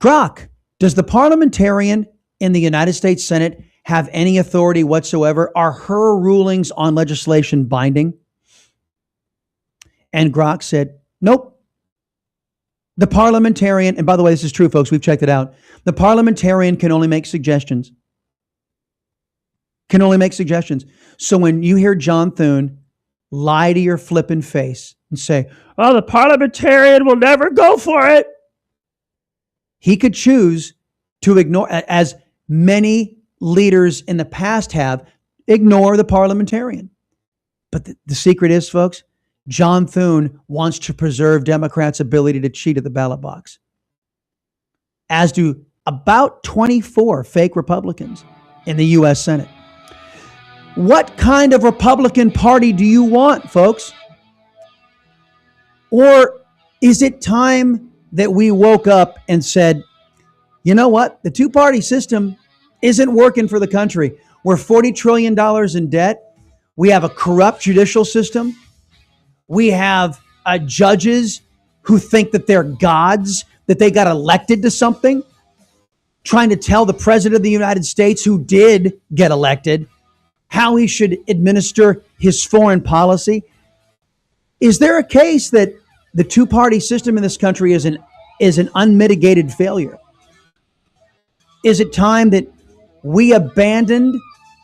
[SPEAKER 11] Grok, does the parliamentarian in the United States Senate have any authority whatsoever? Are her rulings on legislation binding? And Grok said, nope. The parliamentarian, and by the way, this is true, folks, we've checked it out. The parliamentarian can only make suggestions. Can only make suggestions. So when you hear John Thune lie to your flippin' face and say, oh, the parliamentarian will never go for it, he could choose to ignore, as many leaders in the past have, ignore the parliamentarian. But the secret is, folks, John Thune wants to preserve Democrats' ability to cheat at the ballot box, as do about 24 fake Republicans in the U.S. Senate. What kind of Republican Party do you want, folks? Or is it time that we woke up and said, you know what? The two-party system isn't working for the country. We're $40 trillion in debt. We have a corrupt judicial system. We have judges who think that they're gods, that they got elected to something, trying to tell the president of the United States, who did get elected, how he should administer his foreign policy. Is there a case that the two-party system in this country is an unmitigated failure? Is it time that we abandoned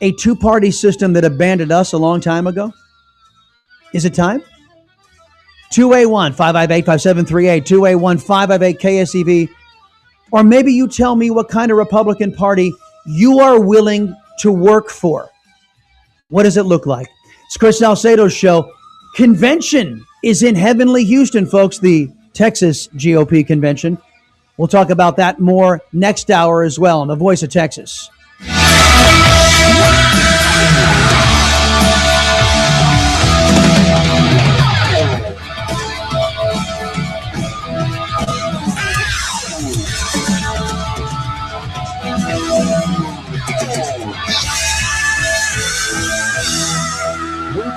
[SPEAKER 11] a two-party system that abandoned us a long time ago? Is it time? 281-558-5738, 281-558-KSEV. Or maybe you tell me what kind of Republican Party you are willing to work for. What does it look like? It's Chris Salcedo's show. Convention is in heavenly Houston, folks, the Texas GOP convention. We'll talk about that more next hour as well on the Voice of Texas.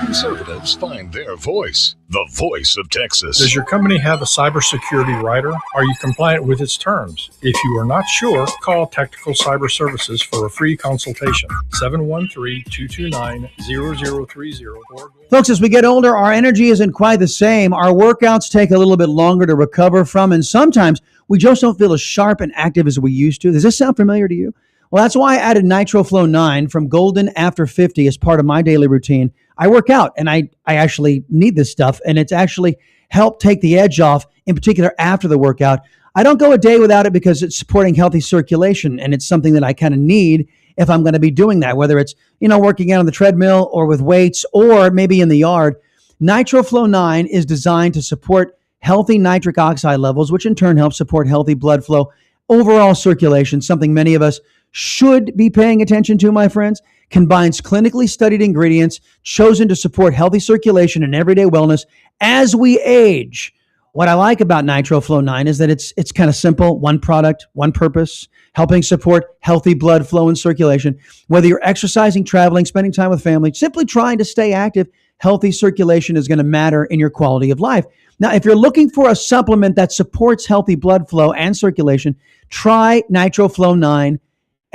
[SPEAKER 19] Conservatives find their voice, the voice of Texas.
[SPEAKER 20] Does your company have a cybersecurity rider? Are you compliant with its terms? If you are not sure, call Tactical Cyber Services for a free consultation. 713-229-0030.
[SPEAKER 11] Folks, as we get older, our energy isn't quite the same. Our workouts take a little bit longer to recover from, and sometimes we just don't feel as sharp and active as we used to. Does this sound familiar to you? Well, that's why I added NitroFlow 9 from Golden After 50 as part of my daily routine. I work out, and I actually need this stuff, and it's actually helped take the edge off, in particular after the workout. I don't go a day without it because it's supporting healthy circulation, and it's something that I kind of need if I'm going to be doing that, whether it's, working out on the treadmill or with weights or maybe in the yard. NitroFlow 9 is designed to support healthy nitric oxide levels, which in turn helps support healthy blood flow, overall circulation, something many of us should be paying attention to, my friends. Combines clinically studied ingredients chosen to support healthy circulation and everyday wellness as we age. What I like about NitroFlow 9 is that it's kind of simple, one product, one purpose, helping support healthy blood flow and circulation. Whether you're exercising, traveling, spending time with family, simply trying to stay active, healthy circulation is going to matter in your quality of life. Now, if you're looking for a supplement that supports healthy blood flow and circulation, try NitroFlow 9.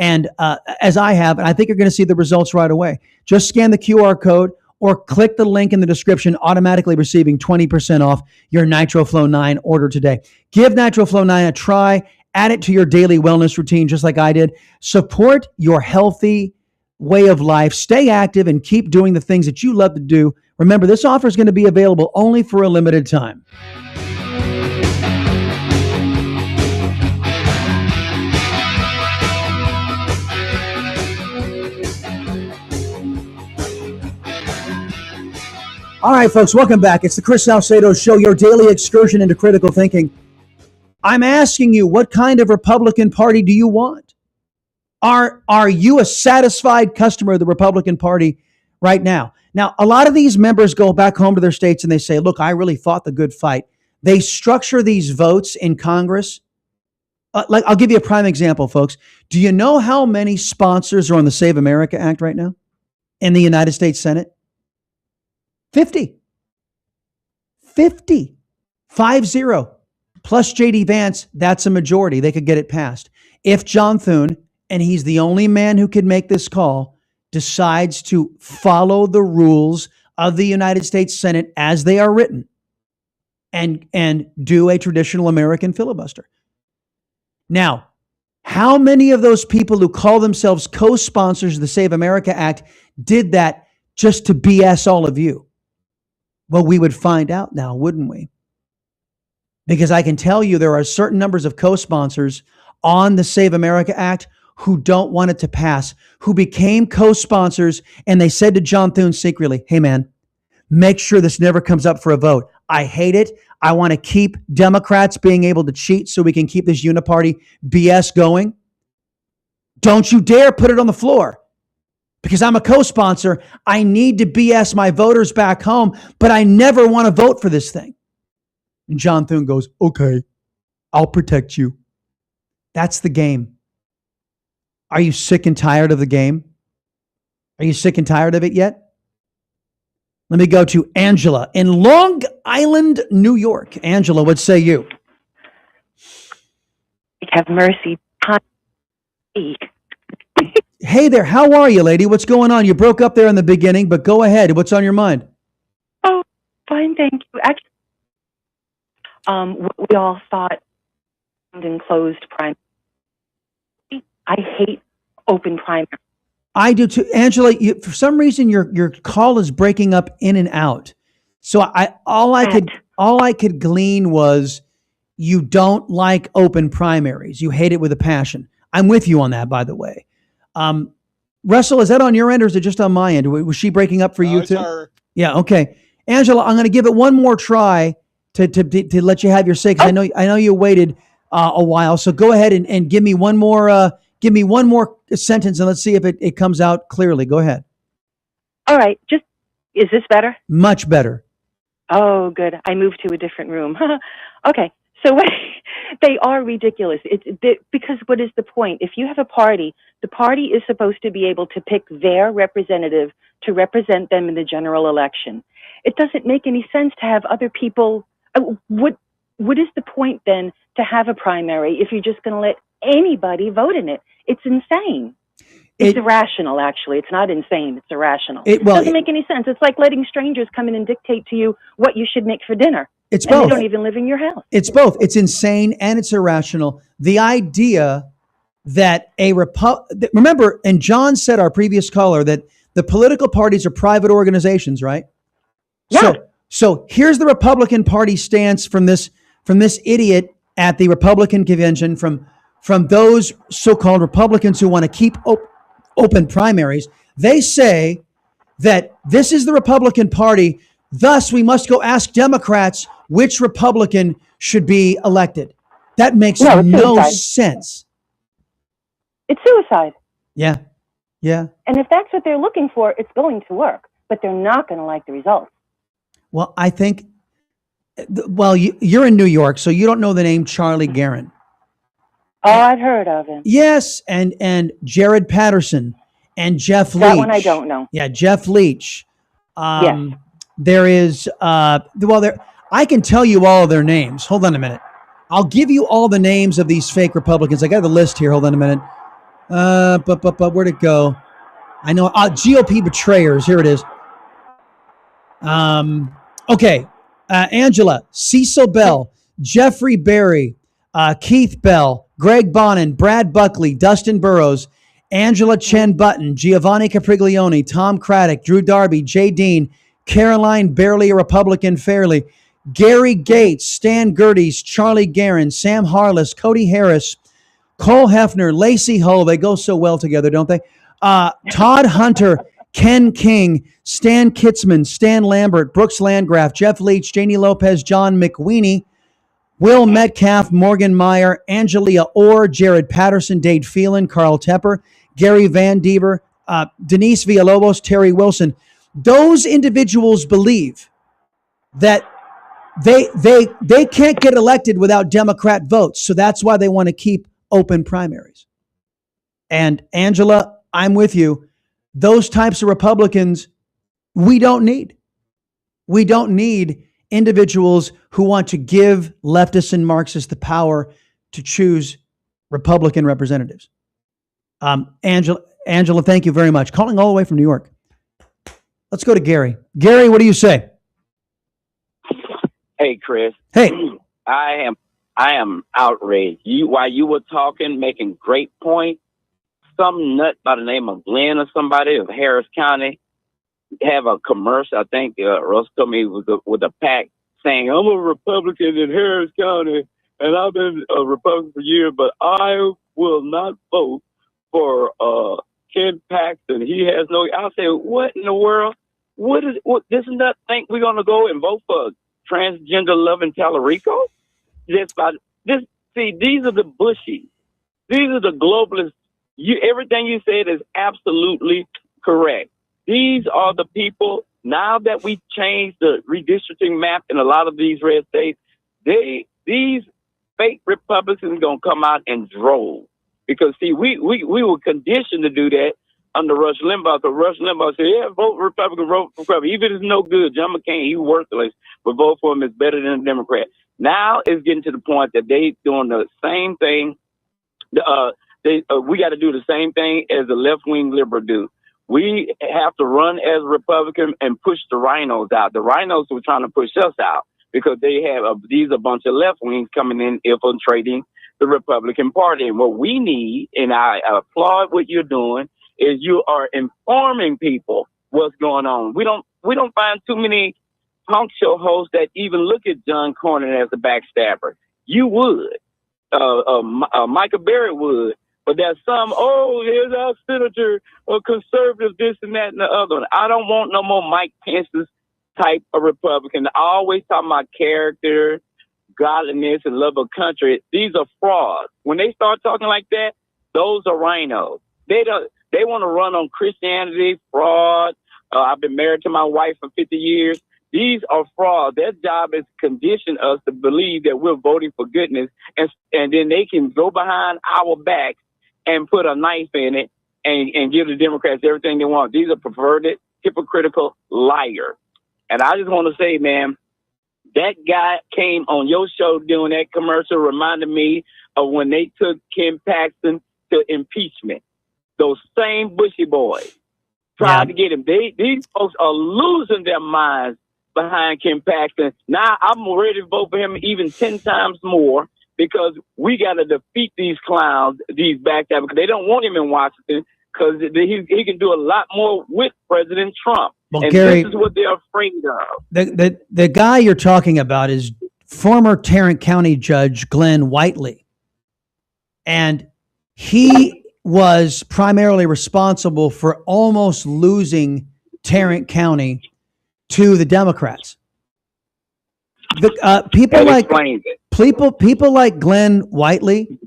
[SPEAKER 11] And as I have, and I think you're going to see the results right away. Just scan the QR code or click the link in the description, automatically receiving 20% off your NitroFlow 9 order today. Give NitroFlow 9 a try. Add it to your daily wellness routine, just like I did. Support your healthy way of life. Stay active and keep doing the things that you love to do. Remember, this offer is going to be available only for a limited time. All right, folks, welcome back. It's the Chris Salcedo Show, your daily excursion into critical thinking. I'm asking you, what kind of Republican Party do you want? Are you a satisfied customer of the Republican Party right now? Now, a lot of these members go back home to their states and they say, look, I really fought the good fight. They structure these votes in Congress. Like, I'll give you a prime example, folks. Do you know how many sponsors are on the Save America Act right now in the United States Senate? 50. 50. 50. Plus J.D. Vance, that's a majority. They could get it passed. If John Thune, and he's the only man who can make this call, decides to follow the rules of the United States Senate as they are written and do a traditional American filibuster. Now, how many of those people who call themselves co-sponsors of the Save America Act did that just to BS all of you? Well, we would find out now, wouldn't we? Because I can tell you there are certain numbers of co-sponsors on the Save America Act who don't want it to pass, who became co-sponsors, and they said to John Thune secretly, hey man, make sure this never comes up for a vote. I hate it. I want to keep Democrats being able to cheat so we can keep this uniparty BS going. Don't you dare put it on the floor. Because I'm a co-sponsor, I need to BS my voters back home, but I never want to vote for this thing. And John Thune goes, okay, I'll protect you. That's the game. Are you sick and tired of the game? Are you sick and tired of it yet? Let me go to Angela in Long Island, New York. Angela, what say you?
[SPEAKER 21] Have mercy.
[SPEAKER 11] Hey there, how are you, lady? What's going on? You broke up there in the beginning, but go ahead. What's on your mind?
[SPEAKER 21] Oh, fine, thank you. Actually, we all thought and closed primary. I hate open primary.
[SPEAKER 11] I do too. Angela, for some reason your call is breaking up in and out. So all I could glean was you don't like open primaries. You hate it with a passion. I'm with you on that, by the way. Russell, is that on your end or is it just on my end? Was she breaking up for you too? Her. Yeah. Okay. Angela, I'm going to give it one more try to let you have your say, because I know you waited a while. So go ahead and give me one more sentence and let's see if it comes out clearly. Go ahead.
[SPEAKER 21] All right. Is this better?
[SPEAKER 11] Much better.
[SPEAKER 21] Oh, good. I moved to a different room. Okay. So they are ridiculous. Because what is the point? If you have a party, the party is supposed to be able to pick their representative to represent them in the general election. It doesn't make any sense to have other people. What is the point then to have a primary if you're just going to let anybody vote in it? It's insane. It's irrational, actually. It's not insane. It's irrational. It doesn't make any sense. It's like letting strangers come in and dictate to you what you should make for dinner.
[SPEAKER 11] It's
[SPEAKER 21] both. They don't even live in your house.
[SPEAKER 11] It's both. It's insane and it's irrational. The idea that remember, and John said, our previous caller, that the political parties are private organizations, right? Yeah. So here's the Republican Party stance from this idiot at the Republican convention, from those so-called Republicans who want to keep open primaries. They say that this is the Republican Party, thus we must go ask Democrats which Republican should be elected. That makes no sense.
[SPEAKER 21] It's suicide.
[SPEAKER 11] Yeah. Yeah.
[SPEAKER 21] And if that's what they're looking for, it's going to work, but they're not going to like the results.
[SPEAKER 11] Well, I think, you're in New York, so you don't know the name Charlie Geren.
[SPEAKER 21] Oh, I've heard of him.
[SPEAKER 11] Yes, and Jared Patterson and Jeff Leach.
[SPEAKER 21] That one I don't know.
[SPEAKER 11] Yeah, Jeff Leach.
[SPEAKER 21] Yes.
[SPEAKER 11] There is, I can tell you all of their names. Hold on a minute. I'll give you all the names of these fake Republicans. I got the list here. Hold on a minute. But where'd it go? I know. GOP betrayers. Here it is. Okay. Angela, Cecil Bell, Jeffrey Berry, Keith Bell, Greg Bonin, Brad Buckley, Dustin Burrows, Angela Chen Button, Giovanni Capriglione, Tom Craddock, Drew Darby, Jay Dean, Caroline Barely a Republican Fairly, Gary Gates, Stan Gerdes, Charlie Geren, Sam Harless, Cody Harris, Cole Hefner, Lacey Hull. They go so well together, don't they? Todd Hunter, Ken King, Stan Kitzman, Stan Lambert, Brooks Landgraf, Jeff Leach, Janie Lopez, John McWeeny, Will Metcalf, Morgan Meyer, Angelia Orr, Jared Patterson, Dade Phelan, Carl Tepper, Gary Van Dever, Denise Villalobos, Terry Wilson. Those individuals believe that they can't get elected without Democrat votes. So that's why they want to keep open primaries. And Angela, I'm with you. Those types of Republicans, we don't need. We don't need individuals who want to give leftists and Marxists the power to choose Republican representatives. Angela, thank you very much. Calling all the way from New York. Let's go to Gary. Gary, what do you say?
[SPEAKER 1] Hey, Chris.
[SPEAKER 11] Hey.
[SPEAKER 1] I am outraged. While you were talking, making great points, some nut by the name of Glenn or somebody of Harris County have a commercial. I think Russ told me with a pack saying, "I'm a Republican in Harris County, and I've been a Republican for years, but I will not vote for Ken Paxton. He has no." I say, "What in the world? What does not think we're gonna go and vote for transgender loving Tallarico?" Just by this, see, these are the Bushies. These are the globalists. Everything you said is absolutely correct. These are the people, now that we changed the redistricting map in a lot of these red states, these fake Republicans are going to come out in droves. Because, see, we were conditioned to do that under Rush Limbaugh. So Rush Limbaugh said, yeah, vote Republican, vote Republican. Even if it's no good, John McCain, he's worthless, but vote for him is better than a Democrat. Now it's getting to the point that they doing the same thing. We got to do the same thing as the left-wing liberal do. We have to run as Republican and push the rhinos out. The rhinos were trying to push us out because they have these a bunch of left wings coming in infiltrating the Republican Party. And what we need, and I applaud what you're doing, is you are informing people what's going on. We don't find too many punk show hosts that even look at John Cornyn as a backstabber. You would. Michael Barrett would. But there's some, here's our senator, or conservative, this and that and the other one. I don't want no more Mike Pence's type of Republican. I always talk about character, godliness, and love of country. These are frauds. When they start talking like that, those are rhinos. They want to run on Christianity, fraud. I've been married to my wife for 50 years. These are frauds. Their job is to condition us to believe that we're voting for goodness, and then they can go behind our backs and put a knife in it and give the Democrats everything they want. These are perverted, hypocritical liars. And I just want to say, man, that guy came on your show doing that commercial reminded me of when they took Ken Paxton to impeachment. Those same Bushy boys tried to get him. These folks are losing their minds behind Ken Paxton. Now I'm ready to vote for him even 10 times more, because we got to defeat these clowns, these backstabbers, because they don't want him in Washington, because he can do a lot more with President Trump.
[SPEAKER 11] Well,
[SPEAKER 1] and
[SPEAKER 11] Gary,
[SPEAKER 1] this is what they're afraid of.
[SPEAKER 11] The guy you're talking about is former Tarrant County Judge Glenn Whiteley. And he was primarily responsible for almost losing Tarrant County to the Democrats. People like Glenn Whiteley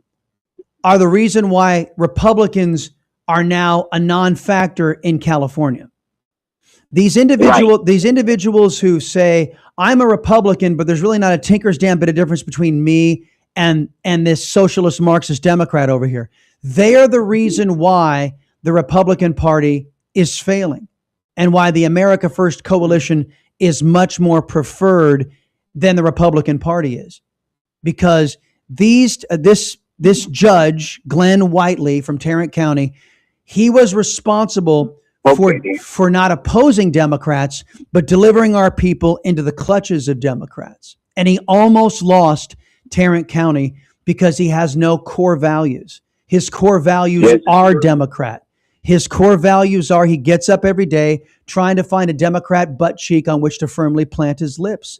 [SPEAKER 11] are the reason why Republicans are now a non-factor in California. These individuals who say, I'm a Republican, but there's really not a tinker's damn bit of difference between me and this socialist Marxist Democrat over here. They are the reason why the Republican Party is failing and why the America First coalition is much more preferred than the Republican Party is. Because this judge, Glenn Whiteley from Tarrant County, he was responsible for not opposing Democrats, but delivering our people into the clutches of Democrats. And he almost lost Tarrant County because he has no core values. His core values are Democrat. His core values are he gets up every day trying to find a Democrat butt cheek on which to firmly plant his lips.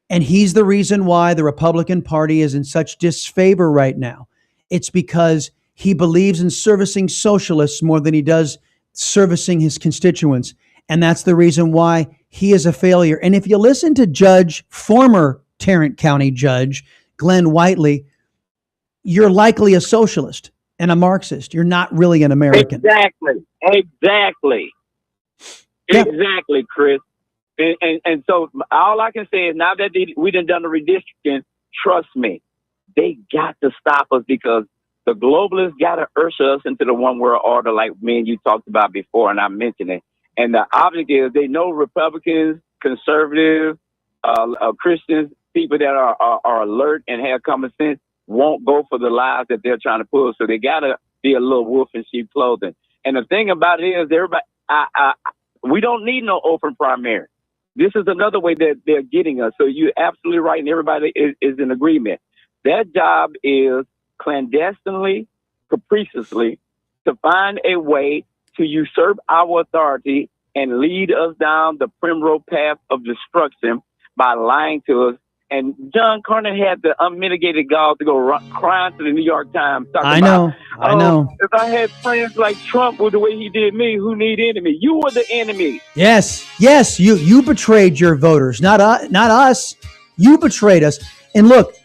[SPEAKER 11] And he's the reason why the Republican Party is in such disfavor right now. It's because he believes in servicing socialists more than he does servicing his constituents. And that's the reason why he is a failure. And if you listen to former Tarrant County Judge Glenn Whiteley, you're likely a socialist and a Marxist. You're not really an American.
[SPEAKER 1] Exactly, Chris. And so all I can say is now that we done the redistricting, trust me, they got to stop us because the globalists got to usher us into the one world order like me and you talked about before, and I mentioned it. And the object is they know Republicans, conservatives, Christians, people that are alert and have common sense won't go for the lies that they're trying to pull. So they got to be a little wolf in sheep clothing. And the thing about it is, everybody, we don't need no open primary. This is another way that they're getting us. So you're absolutely right, and everybody is in agreement. Their job is clandestinely, capriciously, to find a way to usurp our authority and lead us down the primrose path of destruction by lying to us. And John Cornyn had the unmitigated gall to go crying to the New York Times.
[SPEAKER 11] I know.
[SPEAKER 1] If I had friends like Trump with the way he did me, who need enemy? You were the enemy.
[SPEAKER 11] Yes. You betrayed your voters, not us. You betrayed us. And look,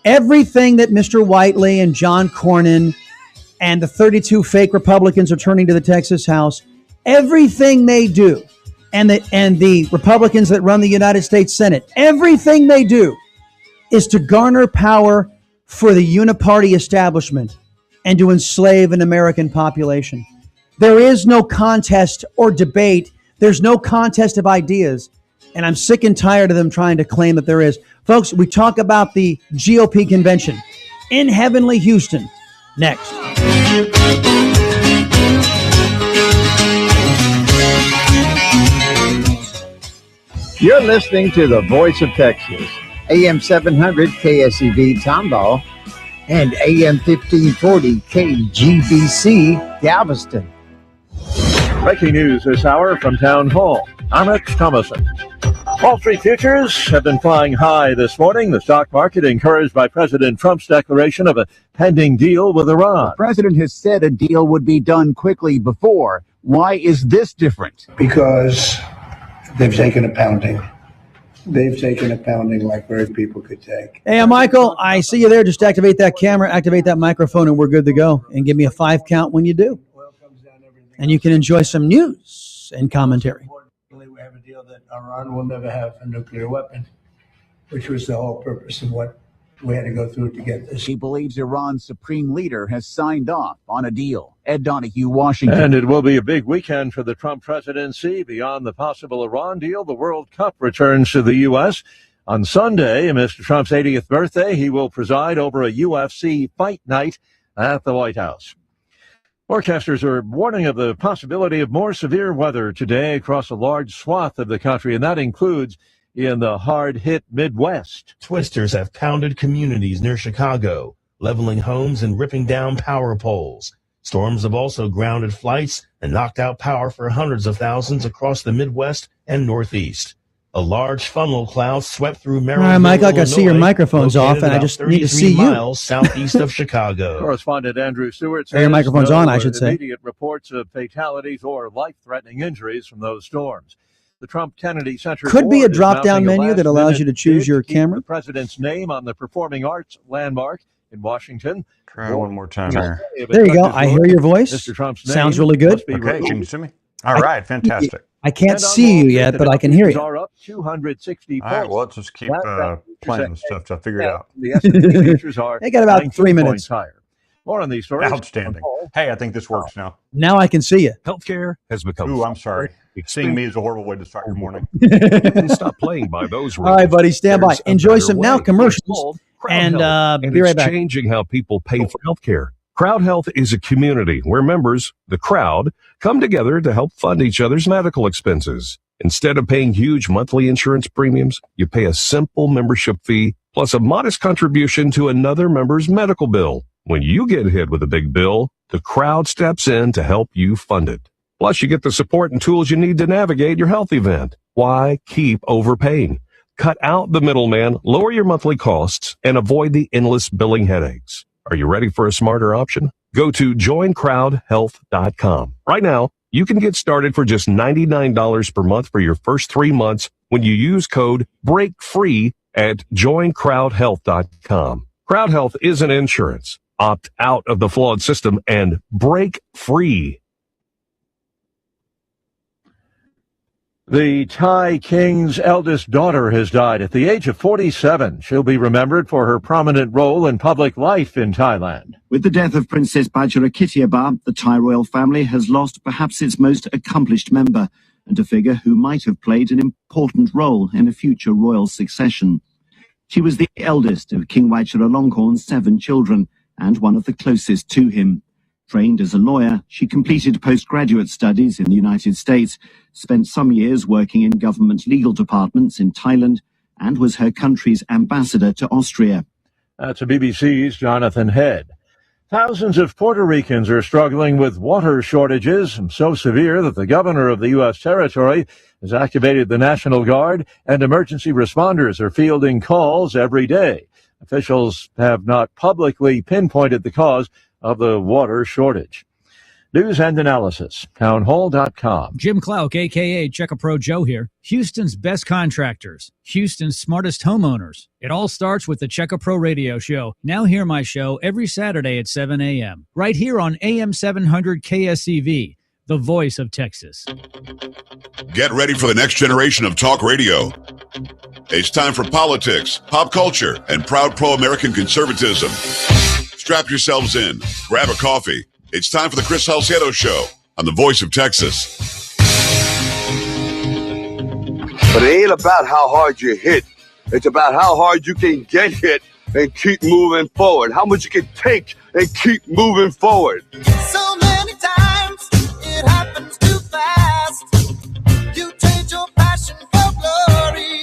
[SPEAKER 11] everything that Mr. Whiteley and John Cornyn and the 32 fake Republicans are turning to the Texas House, everything they do, and the Republicans that run the United States Senate, everything they do is to garner power for the uniparty establishment and to enslave an American population. There is no contest or debate. There's no contest of ideas. And I'm sick and tired of them trying to claim that there is. Folks, we talk about the GOP convention in heavenly Houston next.
[SPEAKER 2] You're listening to the Voice of Texas, AM 700 KSEV Tomball and AM 1540 KGBC Galveston. Breaking news this hour from Town Hall. I'm Rich Thomason. Wall Street futures have been flying high this morning. The stock market encouraged by President Trump's declaration of a pending deal with Iran.
[SPEAKER 3] The president has said a deal would be done quickly before. Why is this different?
[SPEAKER 22] Because they've taken a pounding. They've taken a pounding like very people could take.
[SPEAKER 11] Hey, Michael, I see you there. Just activate that camera, activate that microphone, and we're good to go. And give me a 5 count when you do. And you can enjoy some news and commentary.
[SPEAKER 22] We have a deal that Iran will never have a nuclear weapon, which was the whole purpose of what we had to go through to get this.
[SPEAKER 3] He believes Iran's supreme leader has signed off on a deal. Ed Donahue, Washington.
[SPEAKER 2] And it will be a big weekend for the Trump presidency. Beyond the possible Iran deal, the World Cup returns to the U.S. On Sunday, Mr. Trump's 80th birthday, he will preside over a UFC fight night at the White House. Forecasters are warning of the possibility of more severe weather today across a large swath of the country, and that includes in the hard-hit Midwest.
[SPEAKER 23] Twisters have pounded communities near Chicago, leveling homes and ripping down power poles. Storms have also grounded flights and knocked out power for hundreds of thousands across the Midwest and Northeast. A large funnel cloud swept through Maryland.
[SPEAKER 11] All right, Mike, I can see your microphone's off, and I just need to see you.
[SPEAKER 23] Miles southeast of Chicago.
[SPEAKER 2] Correspondent Andrew Stewart says
[SPEAKER 11] your microphone's on, I should say.
[SPEAKER 2] Immediate reports of fatalities or life-threatening injuries from those storms. The Trump Kennedy Center
[SPEAKER 11] could be a drop-down menu that allows you to choose your camera.
[SPEAKER 2] The president's name on the performing arts landmark in Washington.
[SPEAKER 24] Try one more time here.
[SPEAKER 11] There you go. I hear your voice.
[SPEAKER 2] Mr. Trump's name
[SPEAKER 11] sounds really good.
[SPEAKER 24] Okay, can you see me? All right, fantastic.
[SPEAKER 11] I can't see you yet, but I can hear you.
[SPEAKER 2] Are up 260
[SPEAKER 24] All right, well, let's just keep playing stuff to figure it out.
[SPEAKER 2] The S&P futures are
[SPEAKER 11] they got about 3 minutes
[SPEAKER 2] higher. More on these stories.
[SPEAKER 24] Outstanding. Hey, I think this works now.
[SPEAKER 11] Now I can see you.
[SPEAKER 24] Healthcare has become. Ooh, I'm sorry. Seeing me is a horrible way to start your morning.
[SPEAKER 19] You can stop playing by those rules.
[SPEAKER 11] All right, buddy, stand by. Enjoy some now commercials, and be right back.
[SPEAKER 19] It's changing how people pay for healthcare. Crowd Health is a community where members, the crowd, come together to help fund each other's medical expenses. Instead of paying huge monthly insurance premiums, you pay a simple membership fee plus a modest contribution to another member's medical bill. When you get hit with a big bill, the crowd steps in to help you fund it. Plus, you get the support and tools you need to navigate your health event. Why keep overpaying? Cut out the middleman, lower your monthly costs, and avoid the endless billing headaches. Are you ready for a smarter option? Go to joincrowdhealth.com. Right now, you can get started for just $99 per month for your first 3 months when you use code BREAKFREE at joincrowdhealth.com. Crowd Health isn't insurance. Opt out of the flawed system and break free.
[SPEAKER 6] The Thai king's eldest daughter has died at the age of 47. She'll be remembered for her prominent role in public life in Thailand.
[SPEAKER 7] With the death of Princess Bajarakitiaba, the Thai royal family has lost perhaps its most accomplished member and a figure who might have played an important role in a future royal succession. She was the eldest of King Vajiralongkorn's 7 children and one of the closest to him. Trained as a lawyer, she completed postgraduate studies in the United States, spent some years working in government legal departments in Thailand, and was her country's ambassador to Austria.
[SPEAKER 6] That's a BBC's Jonathan Head. Thousands of Puerto Ricans are struggling with water shortages, so severe that the governor of the U.S. territory has activated the National Guard, and emergency responders are fielding calls every day. Officials have not publicly pinpointed the cause of the water shortage. News and analysis, townhall.com.
[SPEAKER 8] Jim Clark, a.k.a. Checker Pro Joe here. Houston's best contractors, Houston's smartest homeowners. It all starts with the Checker Pro Radio Show. Now hear my show every Saturday at 7 a.m. right here on AM 700 KSEV, the voice of Texas.
[SPEAKER 9] Get ready for the next generation of talk radio. It's time for politics, pop culture, and proud pro-American conservatism. Strap yourselves in, grab a coffee. It's time for the Chris Salcedo Show on the Voice of Texas.
[SPEAKER 25] But it ain't about how hard you hit. It's about how hard you can get hit and keep moving forward. How much you can take and keep moving forward.
[SPEAKER 10] So many times it happens too fast. You change your passion for glory.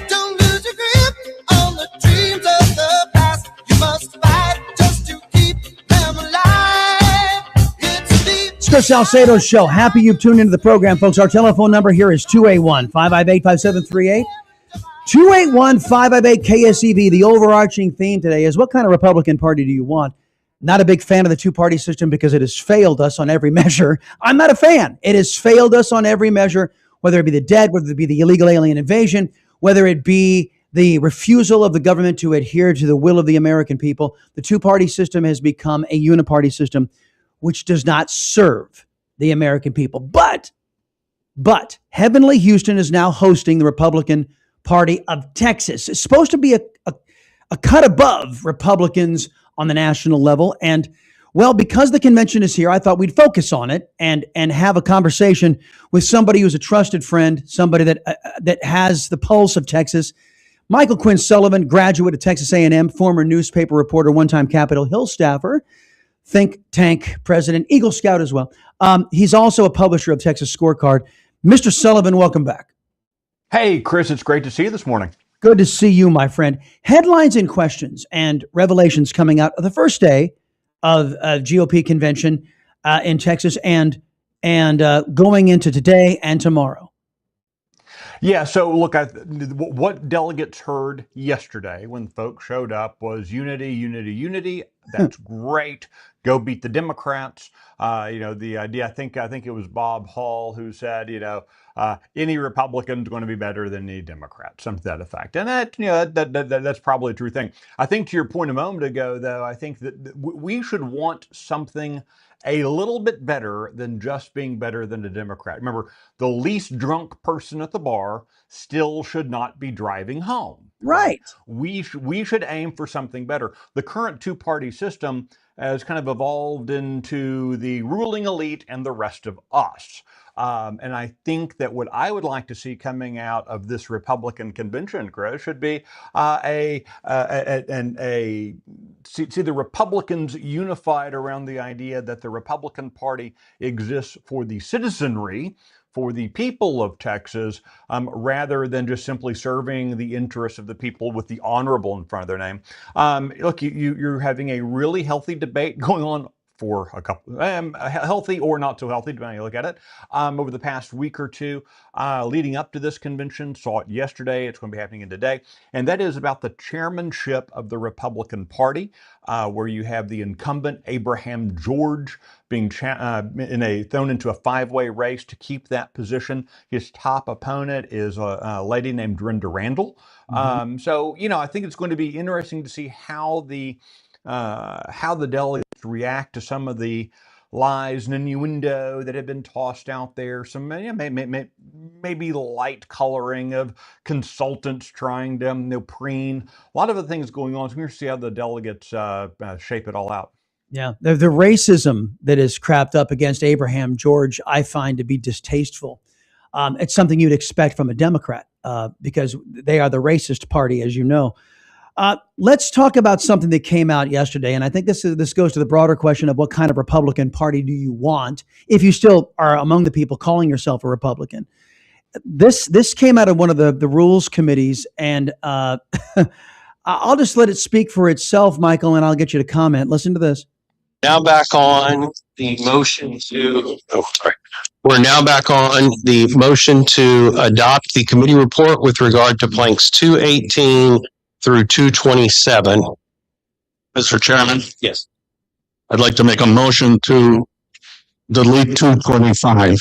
[SPEAKER 10] Don't lose your grip on the dreams of the past. You must fight just to keep them alive. It's the
[SPEAKER 11] Chris Salcedo Show. Happy you've tuned into the program, folks. Our telephone number here is 281-558-5738. 281-558-KSEV. The overarching theme today is, what kind of Republican Party do you want? Not a big fan of the two-party system because it has failed us on every measure. I'm not a fan. It has failed us on every measure, whether it be the debt, whether it be the illegal alien invasion, whether it be the refusal of the government to adhere to the will of the American people. The two-party system has become a uniparty system, which does not serve the American people. But Heavenly Houston is now hosting the Republican Party of Texas. It's supposed to be a cut above Republicans on the national level. And, well, because the convention is here, I thought we'd focus on it and have a conversation with somebody who's a trusted friend, somebody that has the pulse of Texas. Michael Quinn Sullivan, graduate of Texas A&M, former newspaper reporter, one-time Capitol Hill staffer, think tank president, Eagle Scout as well. He's also a publisher of Texas Scorecard. Mr. Sullivan, welcome back.
[SPEAKER 24] Hey, Chris, it's great to see you this morning.
[SPEAKER 11] Good to see you, my friend. Headlines and questions and revelations coming out of the first day of GOP convention in Texas and going into today and tomorrow.
[SPEAKER 24] Yeah, so look, what delegates heard yesterday when folks showed up was unity, unity, unity. That's great. Go beat the Democrats. The idea, I think it was Bob Hall who said, any Republican's going to be better than any Democrat, something to that effect. And that's probably a true thing. I think to your point a moment ago, though, I think that we should want something a little bit better than just being better than a Democrat. Remember, the least drunk person at the bar still should not be driving home.
[SPEAKER 11] Right.
[SPEAKER 24] We should aim for something better. The current two-party system has kind of evolved into the ruling elite and the rest of us. And I think that what I would like to see coming out of this Republican convention, Chris, should be see the Republicans unified around the idea that the Republican Party exists for the citizenry, for the people of Texas, rather than just simply serving the interests of the people with the honorable in front of their name. Look, you're having a really healthy debate going on for a couple, healthy or not so healthy, depending on how you look at it, over the past week or two, leading up to this convention. Saw it yesterday. It's going to be happening today. And that is about the chairmanship of the Republican Party, where you have the incumbent Abraham George being thrown into a five-way race to keep that position. His top opponent is a lady named Brenda Randall. So, I think it's going to be interesting to see how the delegates react to some of the lies and innuendo that have been tossed out there. Some maybe light coloring of consultants trying to preen. A lot of the things going on. So we're going to see how the delegates shape it all out.
[SPEAKER 11] Yeah, the racism that is crapped up against Abraham George, I find to be distasteful. It's something you'd expect from a Democrat because they are the racist party, as you know. Let's talk about something that came out yesterday, and I think this goes to the broader question of what kind of Republican Party do you want if you still are among the people calling yourself a Republican. This came out of one of the rules committees, and I'll just let it speak for itself, Michael, and I'll get you to comment. Listen to this.
[SPEAKER 4] Now back on the motion to, we're now back on the motion to adopt the committee report with regard to blanks 218 through 227.
[SPEAKER 5] Mr. Chairman?
[SPEAKER 4] Yes.
[SPEAKER 5] I'd like to make a motion to delete 225.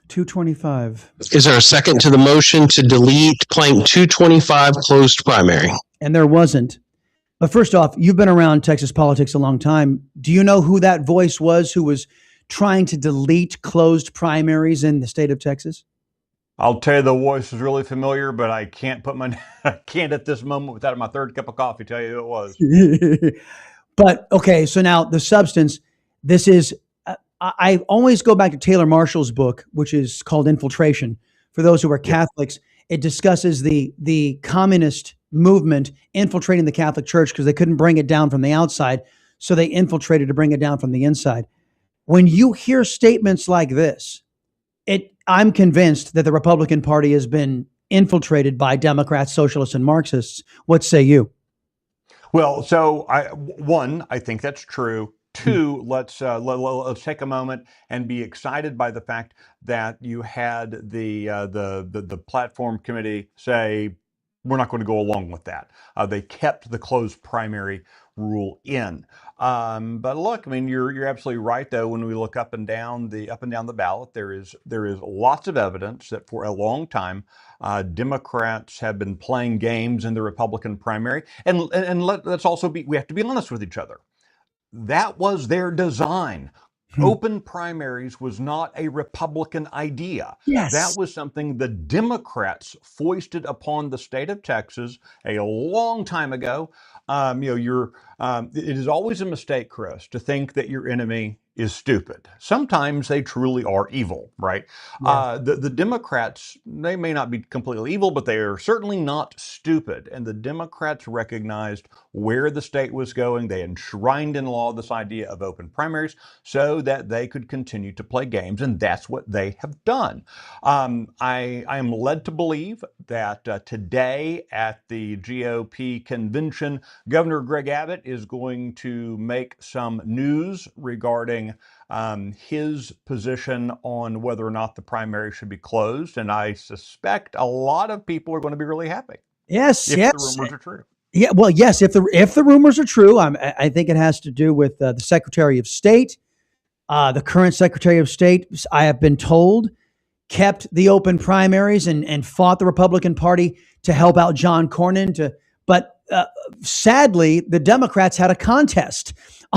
[SPEAKER 11] 225.
[SPEAKER 4] Is there a second to the motion to delete blank 225 closed primary?
[SPEAKER 11] And there wasn't. But first off, you've been around Texas politics a long time. Do you know who that voice was who was trying to delete closed primaries in the state of Texas?
[SPEAKER 24] I'll tell you, the voice is really familiar, but I can't can't at this moment without my third cup of coffee tell you who it was.
[SPEAKER 11] But okay, so now the substance, this is, I always go back to Taylor Marshall's book, which is called Infiltration. For those who are Catholics, it discusses the communist movement infiltrating the Catholic Church because they couldn't bring it down from the outside. So they infiltrated to bring it down from the inside. When you hear statements like this, I'm convinced that the Republican Party has been infiltrated by Democrats, socialists, and Marxists. What say you?
[SPEAKER 24] Well, so I think that's true. Two, let's take a moment and be excited by the fact that you had the platform committee say we're not going to go along with that. They kept the closed primary rule in. But look, I mean, you're absolutely right though. When we look up and down the ballot, there is lots of evidence that for a long time Democrats have been playing games in the Republican primary. And let's also we have to be honest with each other. That was their design. Open primaries was not a Republican idea.
[SPEAKER 11] Yes.
[SPEAKER 24] That was something the Democrats foisted upon the state of Texas a long time ago. It is always a mistake, Chris, to think that your enemy is stupid. Sometimes they truly are evil, right? Yeah. The Democrats, they may not be completely evil, but they are certainly not stupid. And the Democrats recognized where the state was going. They enshrined in law this idea of open primaries so that they could continue to play games, and that's what they have done. I am led to believe that today at the GOP convention, Governor Greg Abbott is going to make some news regarding his position on whether or not the primary should be closed. And I suspect a lot of people are going to be really happy.
[SPEAKER 11] Yes,
[SPEAKER 24] if
[SPEAKER 11] yes.
[SPEAKER 24] the rumors are true.
[SPEAKER 11] Yeah, well, yes, if the rumors are true, I think it has to do with the Secretary of State. The current Secretary of State, I have been told, kept the open primaries and fought the Republican Party to help out John Cornyn. But sadly, the Democrats had a contest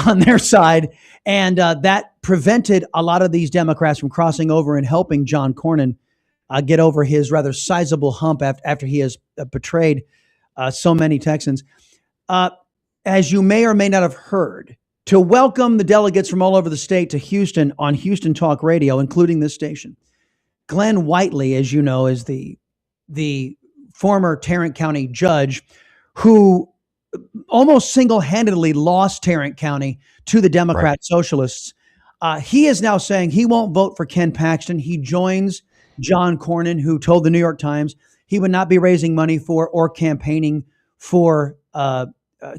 [SPEAKER 11] on their side, and that prevented a lot of these Democrats from crossing over and helping John Cornyn get over his rather sizable hump after he has betrayed so many Texans. As you may or may not have heard, to welcome the delegates from all over the state to Houston on Houston Talk Radio, including this station, Glenn Whiteley, as you know, is the former Tarrant County judge who almost single-handedly lost Tarrant County to the Democrat socialists. He is now saying he won't vote for Ken Paxton. He joins John Cornyn, who told the New York Times he would not be raising money for or campaigning for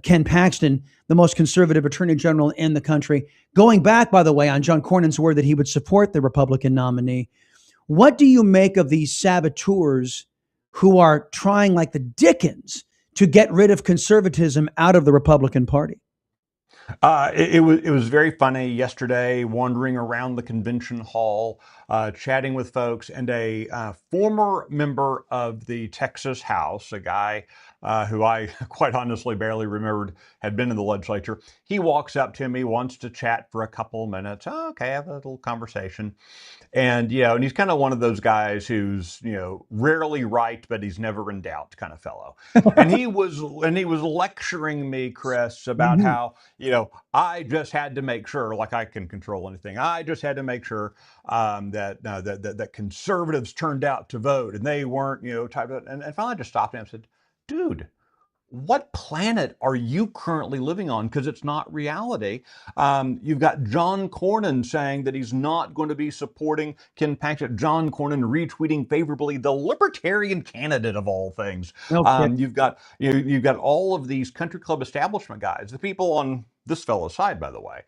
[SPEAKER 11] Ken Paxton, the most conservative attorney general in the country, going back, by the way, on John Cornyn's word that he would support the Republican nominee. What do you make of these saboteurs who are trying like the Dickens to get rid of conservatism out of the Republican Party?
[SPEAKER 24] It was very funny yesterday, wandering around the convention hall, chatting with folks, and a former member of the Texas House, a guy who I quite honestly barely remembered had been in the legislature. He walks up to me, wants to chat for a couple of minutes. Oh, okay, have a little conversation. And, and he's kind of one of those guys who's, rarely right, but he's never in doubt kind of fellow. And he was lecturing me, Chris, about how, I just had to make sure, like I can control anything. I just had to make sure that conservatives turned out to vote and they weren't, type of, and finally I just stopped him and said, dude, what planet are you currently living on? Because it's not reality. You've got John Cornyn saying that he's not going to be supporting Ken Paxton. John Cornyn retweeting favorably the Libertarian candidate of all things.
[SPEAKER 11] Okay.
[SPEAKER 24] You've got all of these country club establishment guys, the people on this fellow's side, by the way.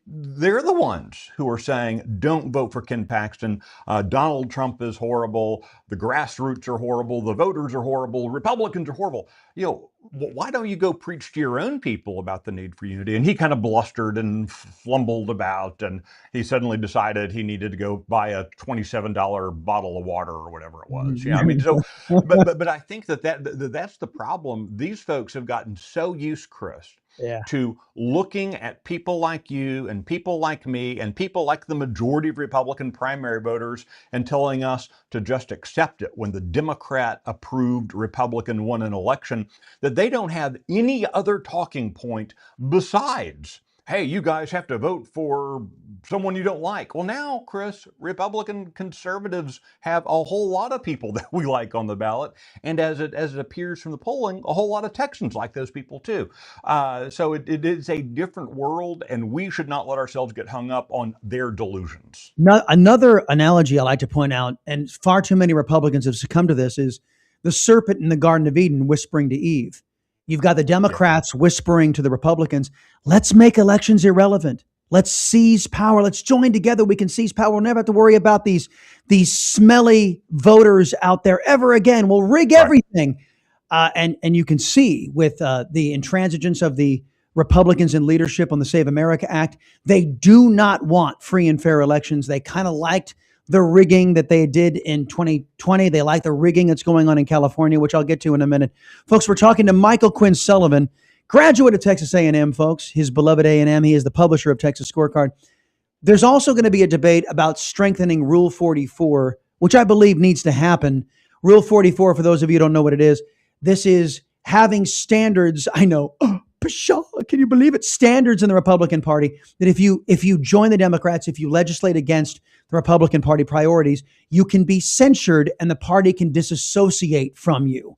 [SPEAKER 24] They're the ones who are saying, don't vote for Ken Paxton. Donald Trump is horrible. The grassroots are horrible. The voters are horrible. Republicans are horrible. Why don't you go preach to your own people about the need for unity? And he kind of blustered and flumbled about, and he suddenly decided he needed to go buy a $27 bottle of water or whatever it was. But I think that's the problem. These folks have gotten so used, Chris, to looking at people like you and people like me and people like the majority of Republican primary voters and telling us to just accept it when the Democrat approved Republican won an election, that they don't have any other talking point besides, hey, you guys have to vote for someone you don't like. Well, now, Chris, Republican conservatives have a whole lot of people that we like on the ballot. And as it appears from the polling, a whole lot of Texans like those people too. So it is a different world, and we should not let ourselves get hung up on their delusions.
[SPEAKER 11] Another analogy I like to point out, and far too many Republicans have succumbed to this, is the serpent in the Garden of Eden whispering to Eve. You've got the Democrats whispering to the Republicans, let's make elections irrelevant. Let's seize power. Let's join together. We can seize power. We'll never have to worry about these smelly voters out there ever again. We'll rig everything. And you can see with the intransigence of the Republicans in leadership on the Save America Act, they do not want free and fair elections. They kind of liked the rigging that they did in 2020. They like the rigging that's going on in California, which I'll get to in a minute. Folks, we're talking to Michael Quinn Sullivan, graduate of Texas A&M, folks, his beloved A&M. He is the publisher of Texas Scorecard. There's also going to be a debate about strengthening Rule 44, which I believe needs to happen. Rule 44, for those of you who don't know what it is, this is having standards. I know, pshaw, can you believe it? Standards in the Republican Party that if you join the Democrats, if you legislate against the Republican Party priorities, you can be censured and the party can disassociate from you.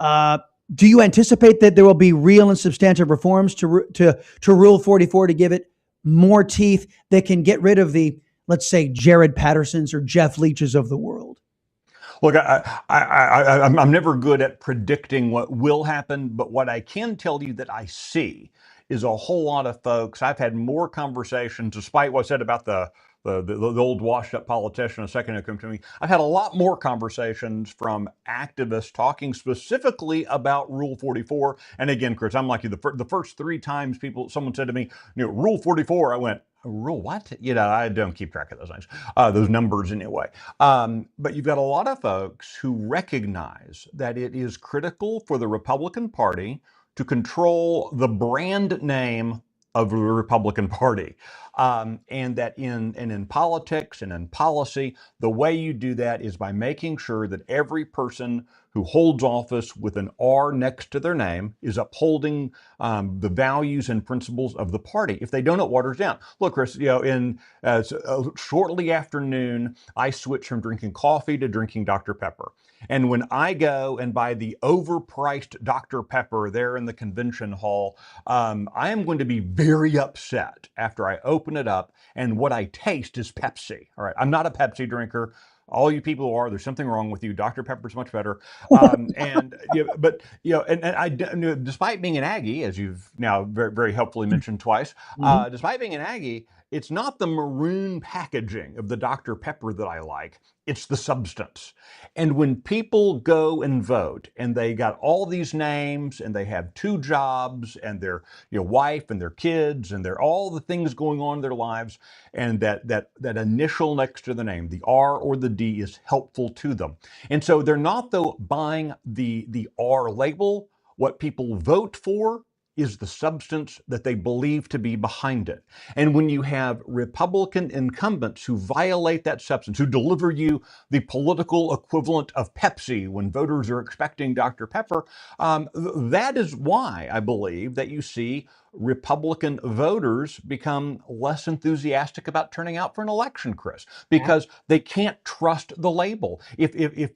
[SPEAKER 11] Do you anticipate that there will be real and substantive reforms to Rule 44 to give it more teeth that can get rid of the, let's say, Jared Pattersons or Jeff Leaches of the world?
[SPEAKER 24] Look, I'm never good at predicting what will happen, but what I can tell you that I see is a whole lot of folks. I've had more conversations, despite what I said about the old washed up politician a second ago to me. I've had a lot more conversations from activists talking specifically about Rule 44. And again, Chris, I'm like you. The first three times someone said to me, Rule 44, I went, rule what? I don't keep track of those things, those numbers anyway. But you've got a lot of folks who recognize that it is critical for the Republican Party to control the brand name of the Republican Party. And that in politics and in policy, the way you do that is by making sure that every person who holds office with an R next to their name is upholding the values and principles of the party. If they don't, it waters down. Look, Chris, shortly after noon, I switched from drinking coffee to drinking Dr. Pepper. And when I go and buy the overpriced Dr. Pepper there in the convention hall, I am going to be very upset after I open it up and what I taste is Pepsi. All right, I'm not a Pepsi drinker. All you people who are, there's something wrong with you. Dr. Pepper's much better. And but despite being an Aggie, as you've now very, very helpfully mentioned twice, despite being an Aggie, it's not the maroon packaging of the Dr. Pepper that I like. It's the substance. And when people go and vote and they got all these names and they have 2 jobs and their wife and their kids and they're all the things going on in their lives, and that initial next to the name, the R or the D, is helpful to them. And so they're not, though, buying the R label. What people vote for is the substance that they believe to be behind it. And when you have Republican incumbents who violate that substance, who deliver you the political equivalent of Pepsi when voters are expecting Dr. Pepper, that is why I believe that you see Republican voters become less enthusiastic about turning out for an election, Chris, because they can't trust the label. If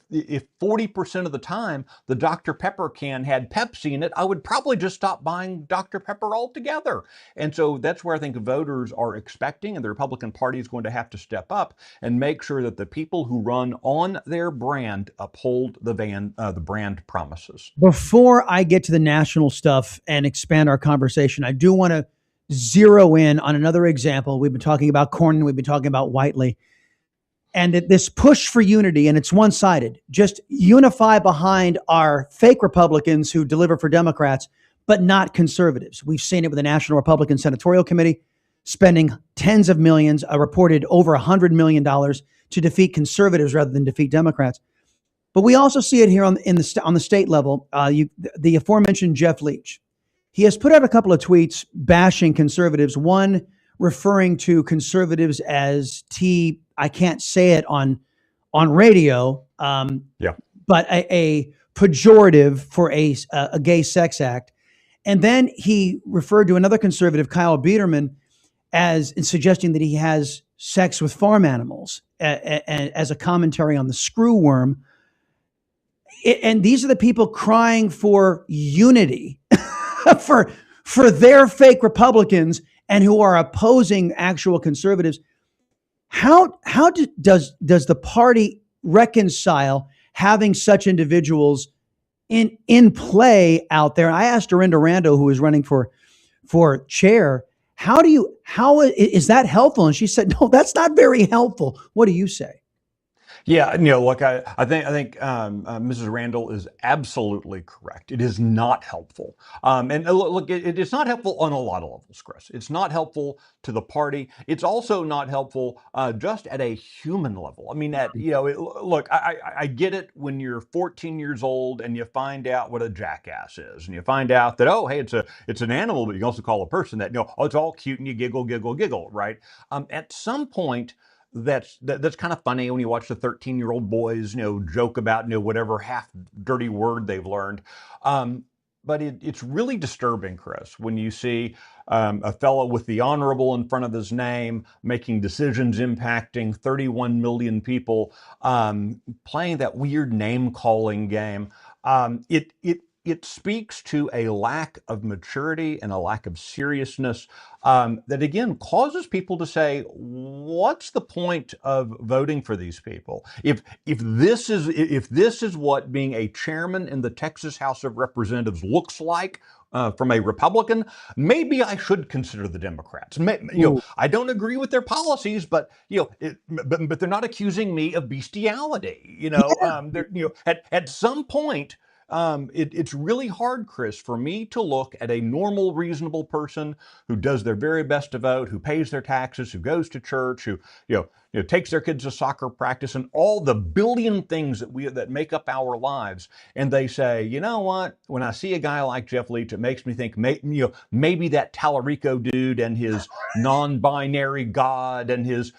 [SPEAKER 24] 40% of the time the Dr. Pepper can had Pepsi in it, I would probably just stop buying Dr. Pepper altogether. And so that's where I think voters are expecting, and the Republican Party is going to have to step up and make sure that the people who run on their brand uphold the brand promises.
[SPEAKER 11] Before I get to the national stuff and expand our conversation, I do want to zero in on another example. We've been talking about Cornyn, we've been talking about Whiteley, and this push for unity, and it's one-sided. Just unify behind our fake Republicans who deliver for Democrats, but not conservatives. We've seen it with the National Republican Senatorial Committee spending tens of millions, reported over $100 million to defeat conservatives rather than defeat Democrats. But we also see it here on the state level. The aforementioned Jeff Leach. He has put out a couple of tweets bashing conservatives, one referring to conservatives as I can't say it on radio, but a pejorative for a gay sex act. And then he referred to another conservative, Kyle Biederman, as in suggesting that he has sex with farm animals as a commentary on the screw worm. And these are the people crying for unity for their fake Republicans and who are opposing actual conservatives. How does the party reconcile having such individuals in play out there? I asked Dorinda Rando, who is running for chair, how is that helpful? And she said, no, that's not very helpful. What do you say?
[SPEAKER 24] Yeah, look, I think Mrs. Randall is absolutely correct. It is not helpful. And look, it's not helpful on a lot of levels, Chris. It's not helpful to the party. It's also not helpful just at a human level. I mean, look, I get it when you're 14 years old and you find out what a jackass is, and you find out that, oh, hey, it's an animal, but you can also call a person that. It's all cute and you giggle, right? At some point, that's kind of funny when you watch the 13-year-old boys, joke about, whatever half dirty word they've learned. But it's really disturbing, Chris, when you see a fellow with the honorable in front of his name making decisions impacting 31 million people, playing that weird name-calling game. It speaks to a lack of maturity and a lack of seriousness that, again, causes people to say, what's the point of voting for these people? If this is what being a chairman in the Texas House of Representatives looks like from a Republican, maybe I should consider the Democrats. I don't agree with their policies, but but they're not accusing me of bestiality. At some point, it's really hard, Chris, for me to look at a normal, reasonable person who does their very best to vote, who pays their taxes, who goes to church, who takes their kids to soccer practice, and all the billion things that make up our lives. And they say, you know what? When I see a guy like Jeff Leach, it makes me think, maybe that Tallarico dude and his non-binary God and his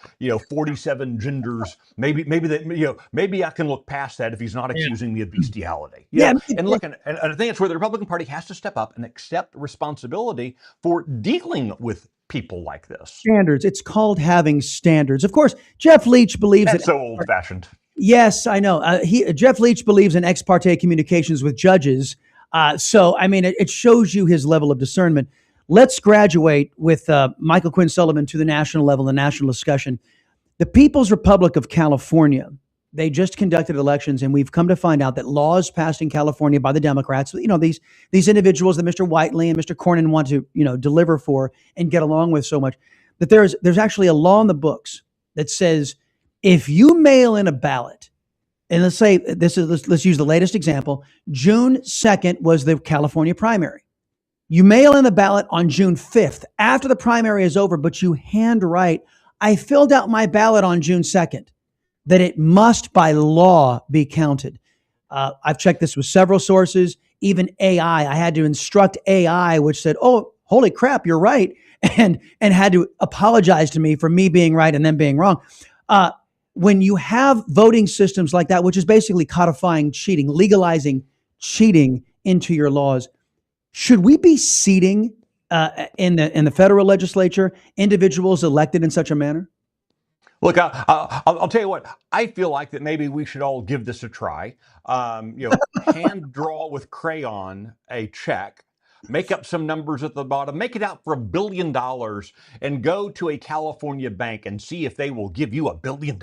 [SPEAKER 24] 47 genders. Maybe I can look past that if he's not accusing me of bestiality. And look, and I think it's where the Republican Party has to step up and accept responsibility for dealing with people like this.
[SPEAKER 11] Standards. It's called having standards. Of course, Jeff Leach believes
[SPEAKER 24] that's so old-fashioned.
[SPEAKER 11] Yes, I know. Jeff Leach believes in ex parte communications with judges. So, I mean, it shows you his level of discernment. Let's graduate with Michael Quinn Sullivan to the national level, the national discussion. The People's Republic of California they just conducted elections, and we've come to find out that laws passed in California by the Democrats, these individuals that Mr. Whiteley and Mr. Cornyn want to, deliver for and get along with so much, that there's actually a law in the books that says if you mail in a ballot, and let's say let's use the latest example. June 2nd was the California primary. You mail in the ballot on June 5th after the primary is over, but you handwrite, I filled out my ballot on June 2nd, that it must by law be counted. I've checked this with several sources, even AI. I had to instruct AI, which said, oh, holy crap, you're right. And had to apologize to me for me being right and them being wrong. When you have voting systems like that, which is basically codifying cheating, legalizing cheating into your laws, should we be seating in the federal legislature individuals elected in such a manner?
[SPEAKER 24] Look, I'll tell you what, I feel like that maybe we should all give this a try. Hand draw with crayon a check, make up some numbers at the bottom, make it out for $1 billion, and go to a California bank and see if they will give you $1 billion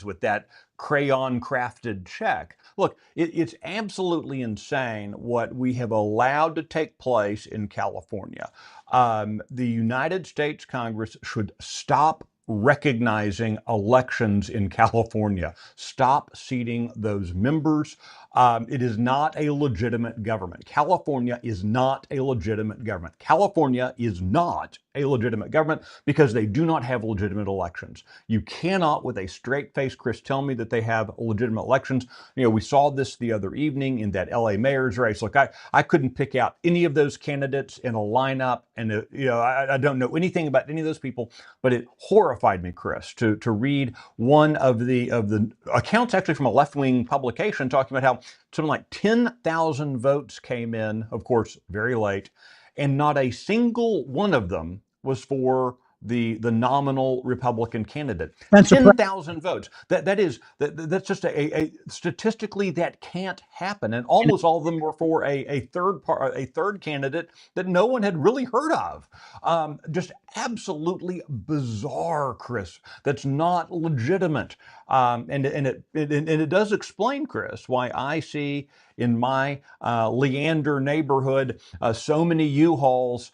[SPEAKER 24] with that crayon crafted check. Look, it's absolutely insane what we have allowed to take place in California. The United States Congress should stop recognizing elections in California. Stop seating those members. It is not a legitimate government. California is not a legitimate government. California is not a legitimate government because they do not have legitimate elections. You cannot, with a straight face, Chris, tell me that they have legitimate elections. We saw this the other evening in that LA mayor's race. Look, I couldn't pick out any of those candidates in a lineup, and I don't know anything about any of those people, but it horrified me, Chris, to read one of the accounts actually from a left-wing publication talking about how something like 10,000 votes came in, of course, very late, and not a single one of them was for the nominal Republican candidate. 10,000 votes. That's just a statistically that can't happen, and almost all of them were for a third candidate that no one had really heard of. Just absolutely bizarre, Chris. That's not legitimate, and it does explain, Chris, why I see in my Leander neighborhood so many U-Hauls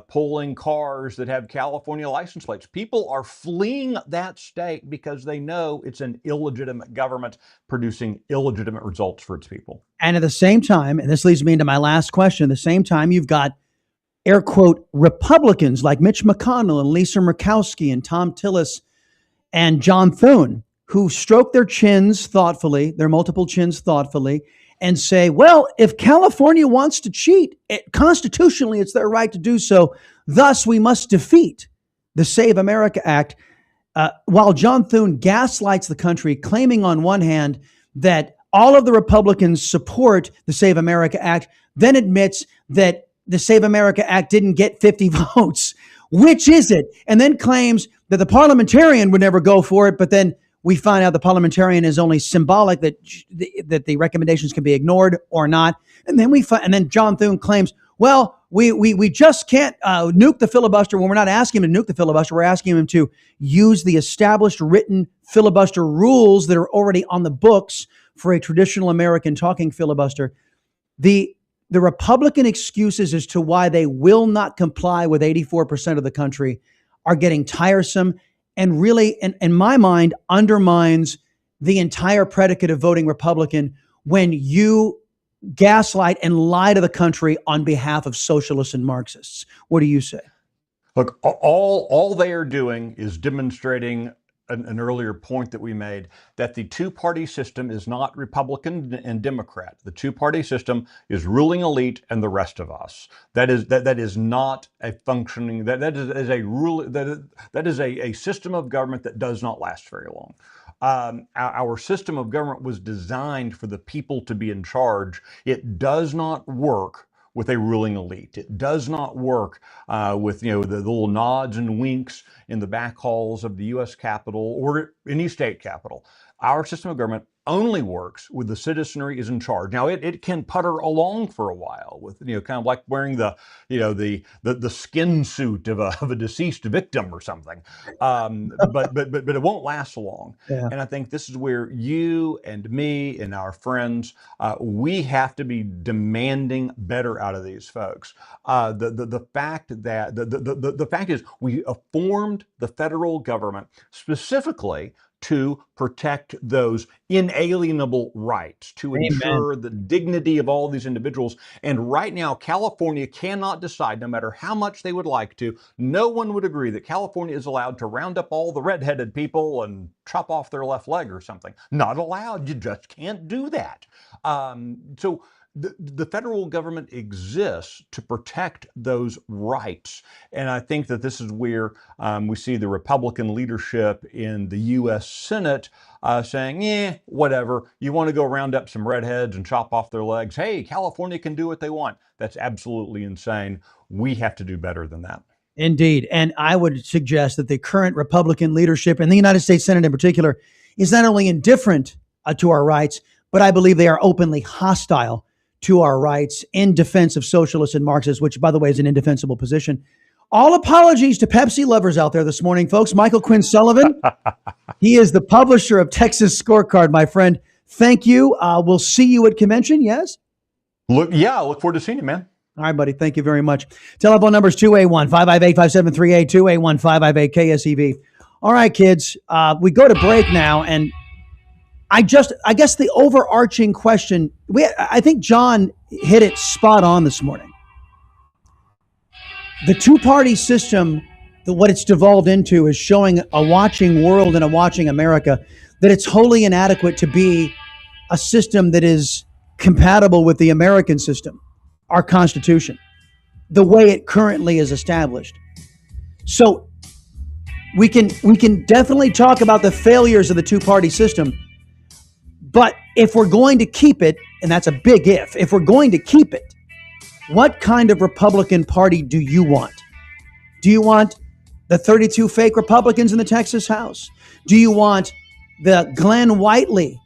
[SPEAKER 24] pulling cars that have California license plates. People are fleeing that state because they know it's an illegitimate government producing illegitimate results for its people.
[SPEAKER 11] And at the same time, and this leads me into my last question, at the same time, you've got air quote Republicans like Mitch McConnell and Lisa Murkowski and Tom Tillis and John Thune, who stroke their chins thoughtfully, their multiple chins thoughtfully, and say, well, if California wants to cheat, constitutionally, it's their right to do so. Thus, we must defeat the Save America Act. While John Thune gaslights the country, claiming on one hand that all of the Republicans support the Save America Act, then admits that the Save America Act didn't get 50 votes. Which is it? And then claims that the parliamentarian would never go for it, but then we find out the parliamentarian is only symbolic, that the recommendations can be ignored or not. And then John Thune claims, well, we just can't nuke the filibuster. When we're not asking him to nuke the filibuster, we're asking him to use the established written filibuster rules that are already on the books for a traditional American talking filibuster. The Republican excuses as to why they will not comply with 84% of the country are getting tiresome, and really, in my mind, undermines the entire predicate of voting Republican when you gaslight and lie to the country on behalf of socialists and Marxists. What do you say?
[SPEAKER 24] Look, all they are doing is demonstrating an earlier point that we made, that the two-party system is not Republican and Democrat. The two-party system is ruling elite and the rest of us. That is not a functioning, that is a system of government that does not last very long. Our system of government was designed for the people to be in charge. It does not work with a ruling elite. It does not work with the little nods and winks in the back halls of the U.S. Capitol or any state capitol. Our system of government only works when the citizenry is in charge. Now, it can putter along for a while with, kind of like wearing the skin suit of a deceased victim or something. But it won't last long.
[SPEAKER 11] Yeah.
[SPEAKER 24] And I think this is where you and me and our friends, we have to be demanding better out of these folks. The fact is we formed the federal government specifically to protect those inalienable rights, to ensure the dignity of all these individuals. And right now, California cannot decide, no matter how much they would like to, no one would agree that California is allowed to round up all the redheaded people and chop off their left leg or something. Not allowed. You just can't do that. So the federal government exists to protect those rights. And I think that this is where we see the Republican leadership in the U.S. Senate saying, whatever, you want to go round up some redheads and chop off their legs. Hey, California can do what they want. That's absolutely insane. We have to do better than that.
[SPEAKER 11] Indeed. And I would suggest that the current Republican leadership and the United States Senate in particular is not only indifferent to our rights, but I believe they are openly hostile to our rights in defense of socialists and Marxists, which, by the way, is an indefensible position. All apologies to Pepsi lovers out there this morning, folks. Michael Quinn Sullivan, he is the publisher of Texas Scorecard, my friend. Thank you. We'll see you at convention, yes?
[SPEAKER 24] Look forward to seeing you, man.
[SPEAKER 11] All right, buddy. Thank you very much. Telephone number is 281-558-5738, 281-558-KSEV. All right, kids, we go to break now, and I guess the overarching question, I think John hit it spot on this morning. The two-party system, what it's devolved into, is showing a watching world and a watching America that it's wholly inadequate to be a system that is compatible with the American system, our Constitution, the way it currently is established. So we can definitely talk about the failures of the two-party system. But if we're going to keep it, and that's a big if we're going to keep it, what kind of Republican Party do you want? Do you want the 32 fake Republicans in the Texas House? Do you want the Glenn Whiteley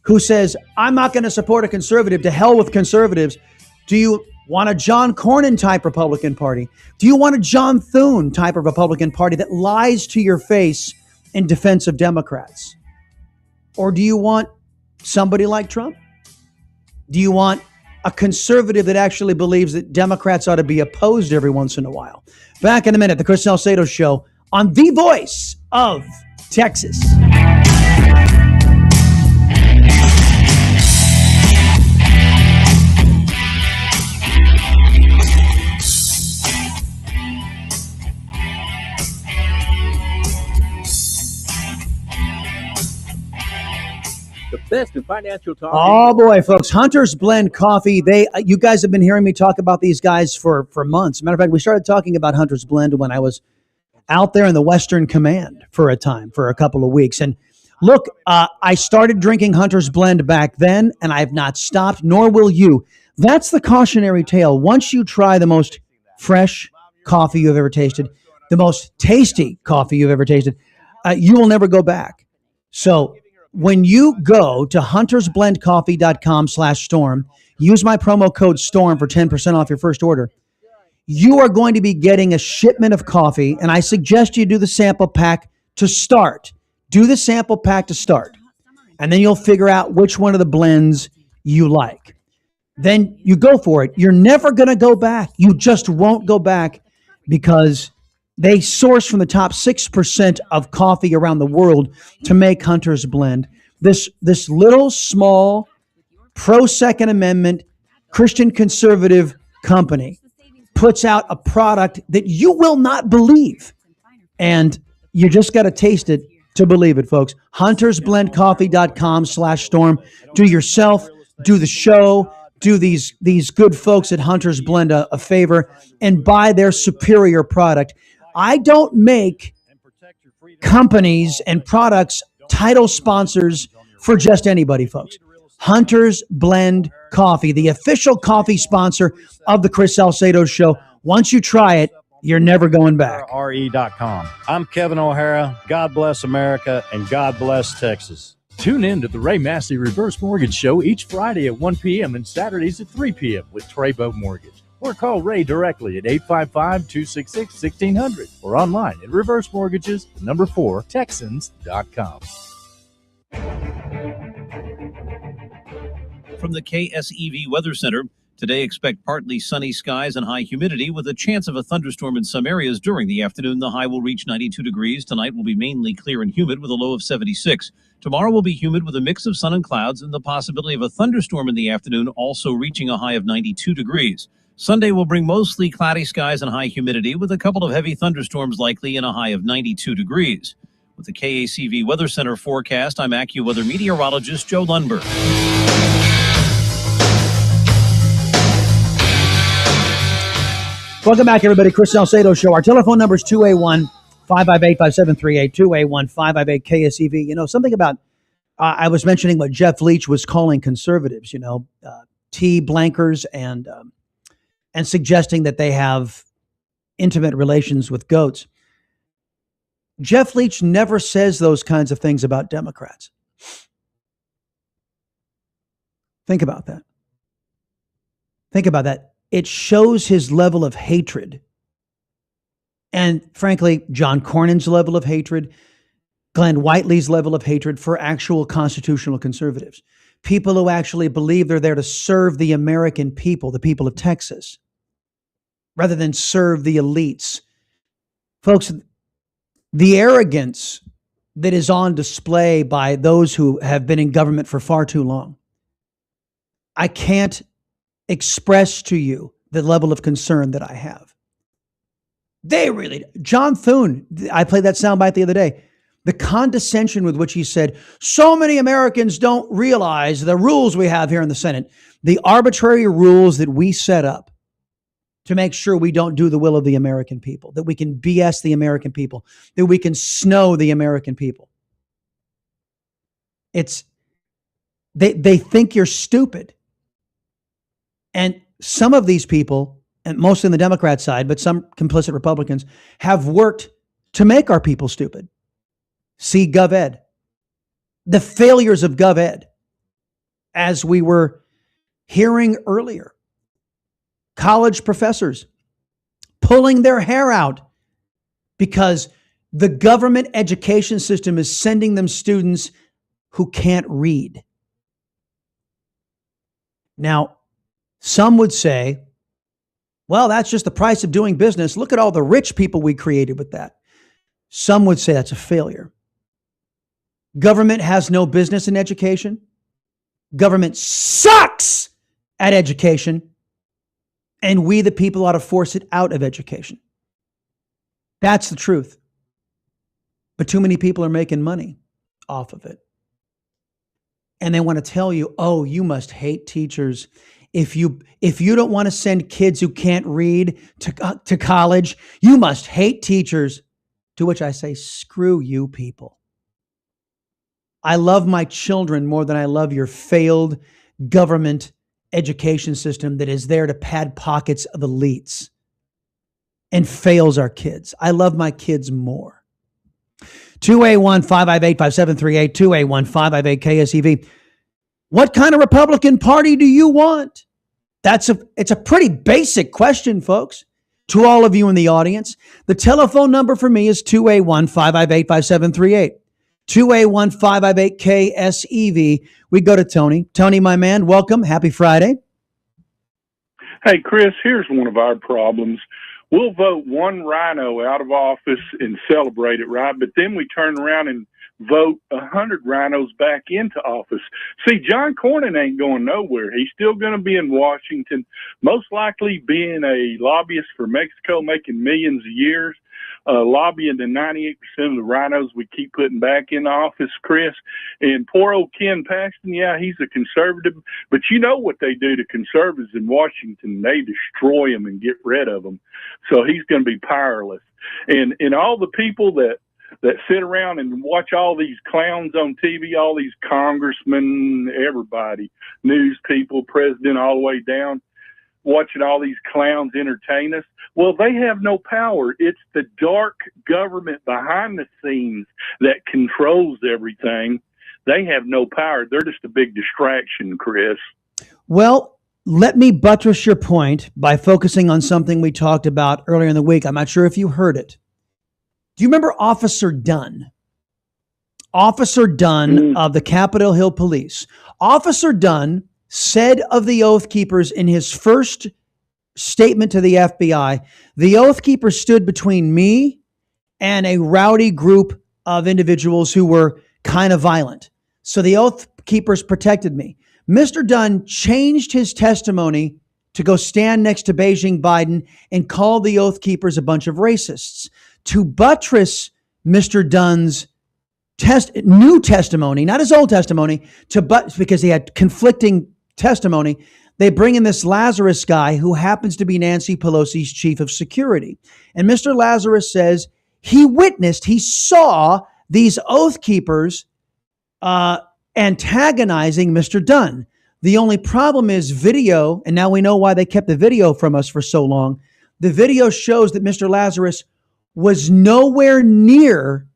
[SPEAKER 11] who says, I'm not going to support a conservative, to hell with conservatives? Do you want a John Cornyn type Republican Party? Do you want a John Thune type of Republican Party that lies to your face in defense of Democrats? Or do you want somebody like Trump? Do you want a conservative that actually believes that Democrats ought to be opposed every once in a while? Back in a minute, the Chris Salcedo Show on the Voice of Texas.
[SPEAKER 12] Best in financial talk.
[SPEAKER 11] Oh boy, folks, Hunter's Blend Coffee. You guys have been hearing me talk about these guys for months. Matter of fact, we started talking about Hunter's Blend when I was out there in the Western Command for a couple of weeks. And look, I started drinking Hunter's Blend back then, and I have not stopped, nor will you. That's the cautionary tale. Once you try the most fresh coffee you've ever tasted, the most tasty coffee you've ever tasted, you will never go back. So when you go to huntersblendcoffee.com/storm, use my promo code STORM for 10% off your first order. You are going to be getting a shipment of coffee, and I suggest you do the sample pack to start. Do the sample pack to start, and then you'll figure out which one of the blends you like. Then you go for it. You're never going to go back. You just won't go back because they source from the top 6% of coffee around the world to make Hunter's Blend. This little, small, pro-Second Amendment, Christian conservative company puts out a product that you will not believe. And you just got to taste it to believe it, folks. HuntersBlendCoffee.com/storm. Do yourself, do the show, do these good folks at Hunter's Blend a favor and buy their superior product. I don't make companies and products title sponsors for just anybody, folks. Hunter's Blend Coffee, the official coffee sponsor of the Chris Salcedo Show. Once you try it, you're never going back.
[SPEAKER 13] RE.com. I'm Kevin O'Hara. God bless America and God bless Texas. Tune in to the Ray Massey Reverse Mortgage Show each Friday at 1 p.m. and Saturdays at 3 p.m. with Treybo Mortgage. Or call Ray directly at 855-266-1600 or online at reversemortgages4texans.com.
[SPEAKER 14] From the KSEV Weather Center, today expect partly sunny skies and high humidity with a chance of a thunderstorm in some areas during the afternoon. The high will reach 92 degrees. Tonight will be mainly clear and humid with a low of 76. Tomorrow will be humid with a mix of sun and clouds and the possibility of a thunderstorm in the afternoon, also reaching a high of 92 degrees. Sunday will bring mostly cloudy skies and high humidity with a couple of heavy thunderstorms likely and a high of 92 degrees. With the KACV Weather Center forecast, I'm AccuWeather meteorologist Joe Lundberg.
[SPEAKER 11] Welcome back, everybody. Chris Salcedo Show. Our telephone number is 281-558-5738, 281-558-KSEV. You know, something about, I was mentioning what Jeff Leach was calling conservatives, T-blankers and suggesting that they have intimate relations with goats. Jeff Leach never says those kinds of things about Democrats. Think about that. Think about that. It shows his level of hatred. And frankly, John Cornyn's level of hatred, Glenn Whiteley's level of hatred for actual constitutional conservatives. People who actually believe they're there to serve the American people, the people of Texas, rather than serve the elites. Folks, the arrogance that is on display by those who have been in government for far too long, I can't express to you the level of concern that I have. They really, John Thune, I played that soundbite the other day. The condescension with which he said, so many Americans don't realize the rules we have here in the Senate, the arbitrary rules that we set up to make sure we don't do the will of the American people, that we can BS the American people, that we can snow the American people. They think you're stupid. And some of these people, and mostly on the Democrat side, but some complicit Republicans, have worked to make our people stupid. See GovEd. The failures of GovEd, as we were hearing earlier. College professors pulling their hair out because the government education system is sending them students who can't read. Now, some would say, well, that's just the price of doing business. Look at all the rich people we created with that. Some would say that's a failure. Government has no business in education. Government sucks at education. And we, the people, ought to force it out of education. That's the truth. But too many people are making money off of it. And they want to tell you, oh, you must hate teachers. If you don't want to send kids who can't read to college, you must hate teachers. To which I say, screw you people. I love my children more than I love your failed government education system that is there to pad pockets of elites and fails our kids. I love my kids more. 281-558-5738, 281-558-KSEV. What kind of Republican Party do you want? It's a pretty basic question, folks, to all of you in the audience. The telephone number for me is 281-558-5738. 281-558-KSEV. We go to Tony. Tony, my man, welcome. Happy Friday.
[SPEAKER 15] Hey, Chris, here's one of our problems. We'll vote one rhino out of office and celebrate it, right? But then we turn around and vote 100 rhinos back into office. See, John Cornyn ain't going nowhere. He's still going to be in Washington, most likely being a lobbyist for Mexico, making millions a year, lobbying the 98% of the rhinos we keep putting back in office, Chris. And poor old Ken Paxton, yeah, he's a conservative, but you know what they do to conservatives in Washington. They destroy them and get rid of them. So he's going to be powerless. And all the people that sit around and watch all these clowns on TV, all these congressmen, everybody, news people, president, all the way down, watching all these clowns entertain us. Well, they have no power. It's the dark government behind the scenes that controls everything. They have no power. They're just a big distraction, Chris.
[SPEAKER 11] Well, let me buttress your point by focusing on something we talked about earlier in the week. I'm not sure if you heard it. Do you remember Officer Dunn? Officer Dunn of the Capitol Hill Police. Officer Dunn said of the Oath Keepers in his first statement to the FBI, the Oath Keepers stood between me and a rowdy group of individuals who were kind of violent. So the Oath Keepers protected me. Mr. Dunn changed his testimony to go stand next to Beijing Biden and call the Oath Keepers a bunch of racists. To buttress Mr. Dunn's new testimony, not his old testimony, because he had conflicting testimony, they bring in this Lazarus guy who happens to be Nancy Pelosi's chief of security. And Mr. Lazarus says he saw these Oath Keepers antagonizing Mr. Dunn. The only problem is video, and now we know why they kept the video from us for so long. The video shows that Mr. Lazarus was nowhere near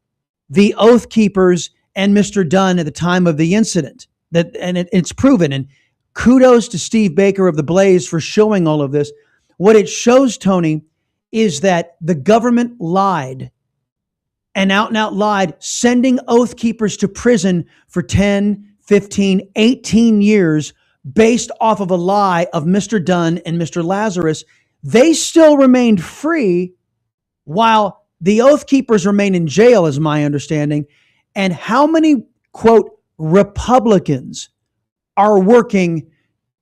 [SPEAKER 11] the Oath Keepers and Mr. Dunn at the time of the incident. It's proven. And kudos to Steve Baker of the Blaze for showing all of this. What it shows, Tony, is that the government lied and out lied, sending Oath Keepers to prison for 10, 15, 18 years based off of a lie of Mr. Dunn and Mr. Lazarus. They still remained free while the Oath Keepers remain in jail, is my understanding. And how many, quote, Republicans are working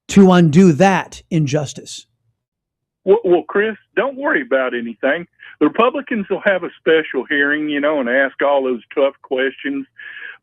[SPEAKER 11] to undo that injustice?
[SPEAKER 15] Well, Chris, don't worry about anything. The Republicans will have a special hearing, and ask all those tough questions.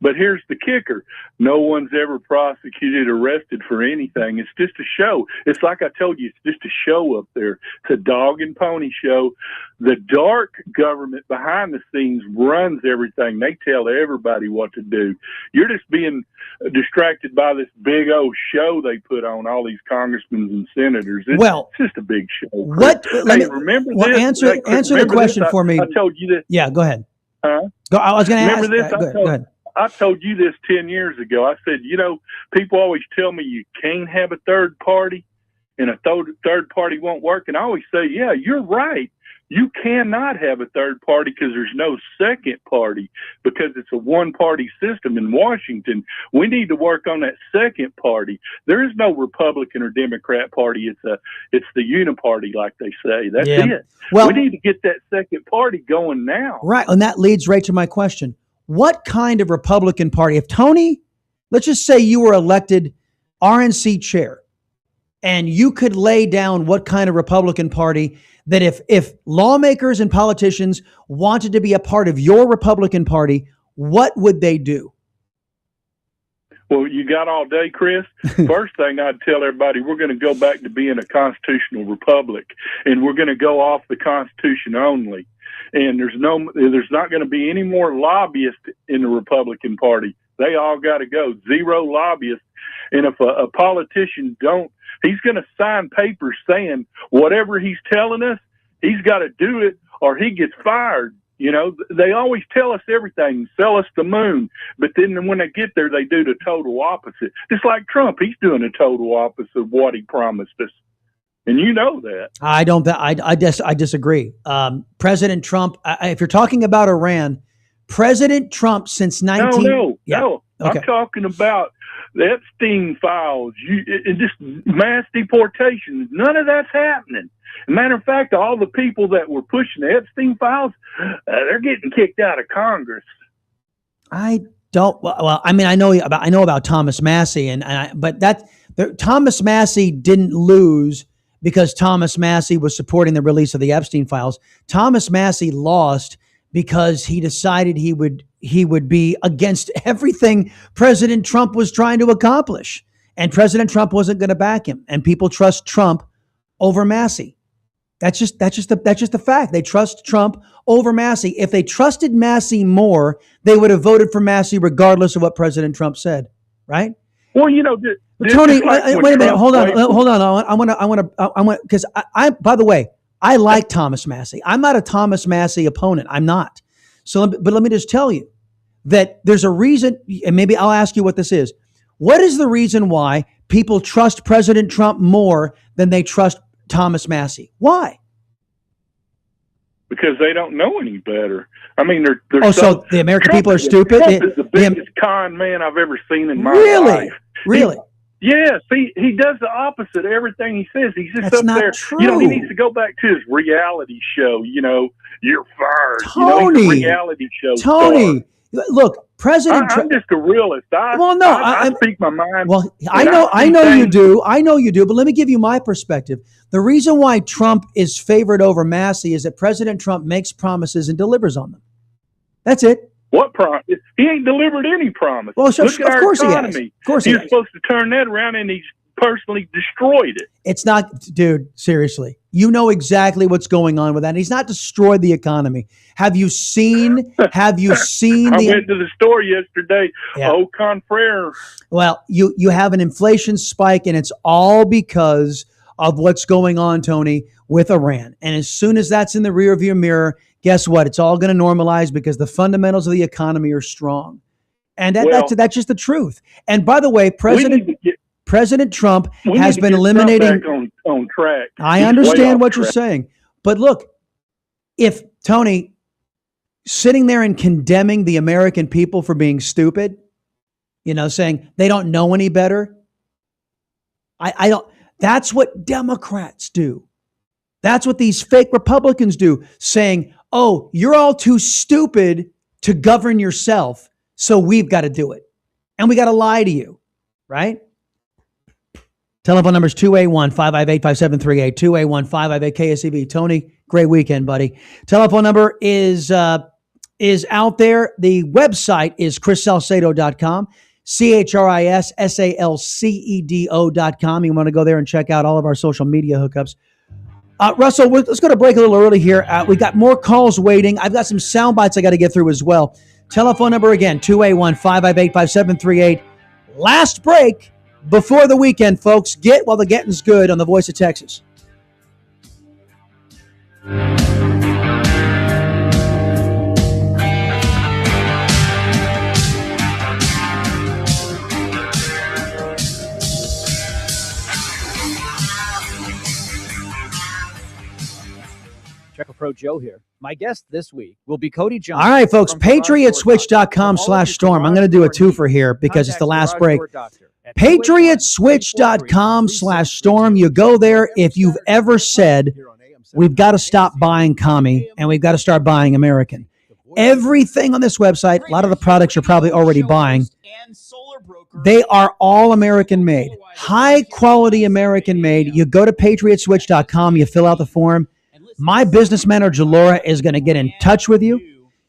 [SPEAKER 15] But here's the kicker. No one's ever prosecuted, arrested for anything. It's just a show. It's like I told you, it's just a show up there. It's a dog and pony show. The dark government behind the scenes runs everything. They tell everybody what to do. You're just being distracted by this big old show they put on, all these congressmen and senators. It's just a big show. Remember this?
[SPEAKER 11] Answer the question for me.
[SPEAKER 15] I told you this.
[SPEAKER 11] Yeah, go ahead.
[SPEAKER 15] Huh?
[SPEAKER 11] I was going to ask.
[SPEAKER 15] Remember this?
[SPEAKER 11] Go ahead.
[SPEAKER 15] I told you this 10 years ago. I said, people always tell me you can't have a third party and a third party won't work. And I always say, yeah, you're right. You cannot have a third party because there's no second party, because it's a one-party system in Washington. We need to work on that second party. There is no Republican or Democrat party. It's the uniparty, like they say. That's it. Well, we need to get that second party going now.
[SPEAKER 11] Right, and that leads right to my question. What kind of Republican Party, if Tony, let's just say you were elected RNC chair, and you could lay down what kind of Republican Party that if lawmakers and politicians wanted to be a part of your Republican Party, what would they do?
[SPEAKER 15] Well, you got all day, Chris. First thing I'd tell everybody, we're going to go back to being a constitutional republic, and we're going to go off the Constitution only. And there's not going to be any more lobbyists in the Republican Party. They all got to go. Zero lobbyists. And if a politician he's going to sign papers saying whatever he's telling us, he's got to do it or he gets fired. They always tell us everything, sell us the moon. But then when they get there, they do the total opposite. Just like Trump, he's doing the total opposite of what he promised us. And you know that. I disagree. President Trump, if you're talking about Iran, President Trump since 19... No.
[SPEAKER 11] Okay.
[SPEAKER 15] I'm talking about the Epstein files, just mass deportations. None of that's happening. Matter of fact, all the people that were pushing the Epstein files, they're getting kicked out of Congress.
[SPEAKER 11] I don't. Well, I mean, I know about Thomas Massie, but Thomas Massie didn't lose because Thomas Massie was supporting the release of the Epstein files. Thomas Massie lost because he decided he would be against everything President Trump was trying to accomplish, and President Trump wasn't going to back him. And people trust Trump over Massie. That's just the fact. They trust Trump over Massie. If they trusted Massie more, they would have voted for Massie regardless of what President Trump said, right?
[SPEAKER 15] Well,
[SPEAKER 11] Tony, wait a minute. Hold on. I want because I. By the way, I like Thomas Massie. I'm not a Thomas Massie opponent. I'm not. But let me just tell you, that there's a reason, and maybe I'll ask you what this is. What is the reason why people trust President Trump more than they trust Thomas Massey? Why?
[SPEAKER 15] Because they don't know any better. I mean,
[SPEAKER 11] so the American people are stupid?
[SPEAKER 15] Trump is the biggest con man I've ever seen in my life.
[SPEAKER 11] Really?
[SPEAKER 15] Yes, he does the opposite of everything he says. He's just
[SPEAKER 11] That's
[SPEAKER 15] up
[SPEAKER 11] not
[SPEAKER 15] there.
[SPEAKER 11] true.
[SPEAKER 15] You know, he needs to go back to his reality show. You know, you're fired.
[SPEAKER 11] Tony,
[SPEAKER 15] he's a reality show
[SPEAKER 11] Tony,
[SPEAKER 15] star.
[SPEAKER 11] Look, President Trump.
[SPEAKER 15] I'm just a realist. I speak my mind.
[SPEAKER 11] Well, I know you do. I know you do. But let me give you my perspective. The reason why Trump is favored over Massey is that President Trump makes promises and delivers on them. That's it.
[SPEAKER 15] What promise? He ain't delivered any promise.
[SPEAKER 11] Well, so,
[SPEAKER 15] Look at
[SPEAKER 11] of
[SPEAKER 15] our
[SPEAKER 11] course
[SPEAKER 15] economy.
[SPEAKER 11] he has. Of course he
[SPEAKER 15] was
[SPEAKER 11] has.
[SPEAKER 15] supposed to turn that around, and he's personally destroyed it.
[SPEAKER 11] It's not, dude, seriously. You know exactly what's going on with that. And he's not destroyed the economy. Have you seen
[SPEAKER 15] I
[SPEAKER 11] went
[SPEAKER 15] to the store yesterday.
[SPEAKER 11] Yeah.
[SPEAKER 15] Oh, confrere.
[SPEAKER 11] Well, you have an inflation spike, and it's all because of what's going on, Tony, with Iran. And as soon as that's in the rearview mirror, guess what? It's all going to normalize because the fundamentals of the economy are strong. And that's just the truth. And by the way, President Trump has been eliminating
[SPEAKER 15] back on track.
[SPEAKER 11] I
[SPEAKER 15] He's
[SPEAKER 11] understand
[SPEAKER 15] way
[SPEAKER 11] what
[SPEAKER 15] off
[SPEAKER 11] you're
[SPEAKER 15] track.
[SPEAKER 11] saying. But look, if Tony sitting there and condemning the American people for being stupid, saying they don't know any better. I don't. That's what Democrats do. That's what these fake Republicans do, saying, oh, you're all too stupid to govern yourself, so we've got to do it. And we got to lie to you, right? Telephone number is 281-558-5738, 281-558-KSEV. Tony, great weekend, buddy. Telephone number is out there. The website is chrissalcedo.com, CHRISSALCEDO.com. You want to go there and check out all of our social media hookups. Russell, let's go to break a little early here. We got more calls waiting. I've got some sound bites I got to get through as well. Telephone number again, 281-558-5738. Last break before the weekend, folks. Get while the getting's good on the Voice of Texas.
[SPEAKER 8] Check Pro Joe here. My guest this week will be Cody Johnson.
[SPEAKER 11] All right, folks, patriotswitch.com/storm. I'm going to do a twofer here because it's the last break. Patriotswitch.com/storm. You go there if you've ever said, we've got to stop buying commie and we've got to start buying American. Everything on this website, a lot of the products you're probably already buying, they are all American made. High quality American made. You go to patriotswitch.com, you fill out the form. My business manager, Laura, is going to get in touch with you.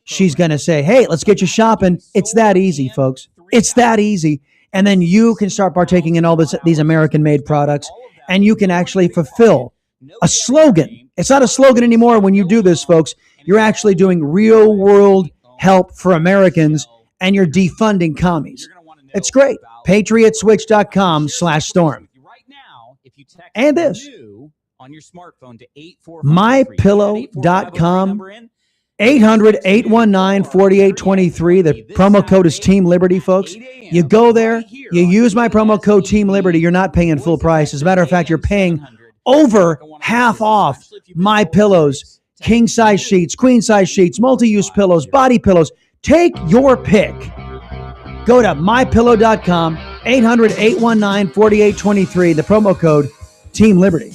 [SPEAKER 11] She's going to say, hey, let's get you shopping. It's that easy, folks. It's that easy. And then you can start partaking in all these American-made products, and you can actually fulfill a slogan. It's not a slogan anymore when you do this, folks. You're actually doing real-world help for Americans, and you're defunding commies. It's great. patriotswitch.com/storm. And this.
[SPEAKER 16] On your smartphone to
[SPEAKER 11] mypillow.com 800-819-4823. The promo code is Team Liberty, folks. You go there, you use my promo code Team Liberty. You're not paying full price. As a matter of fact, you're paying over half off My Pillows, king size sheets, queen size sheets, multi-use pillows, body pillows. Take your pick. Go to mypillow.com 800-819-4823. The promo code Team Liberty.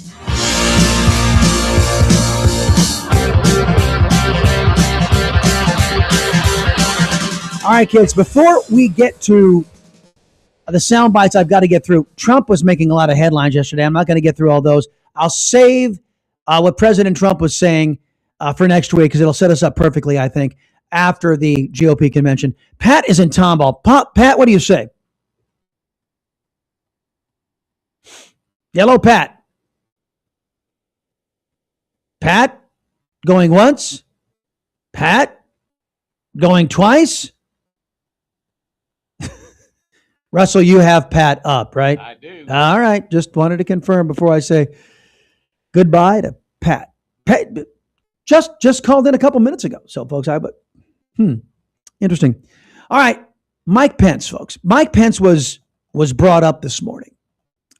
[SPEAKER 11] All right, kids, before we get to the sound bites I've got to get through, Trump was making a lot of headlines yesterday. I'm not going to get through all those. I'll save what President Trump was saying for next week because it'll set us up perfectly, I think, after the GOP convention. Pat is in Tomball. Pat, what do you say? Hello, Pat. Pat, going once? Pat, going twice? Russell, you have Pat up, right?
[SPEAKER 16] I do.
[SPEAKER 11] All right. Just wanted to confirm before I say goodbye to Pat. Pat just called in a couple minutes ago. So, folks, interesting. All right, Mike Pence, folks. Mike Pence was brought up this morning.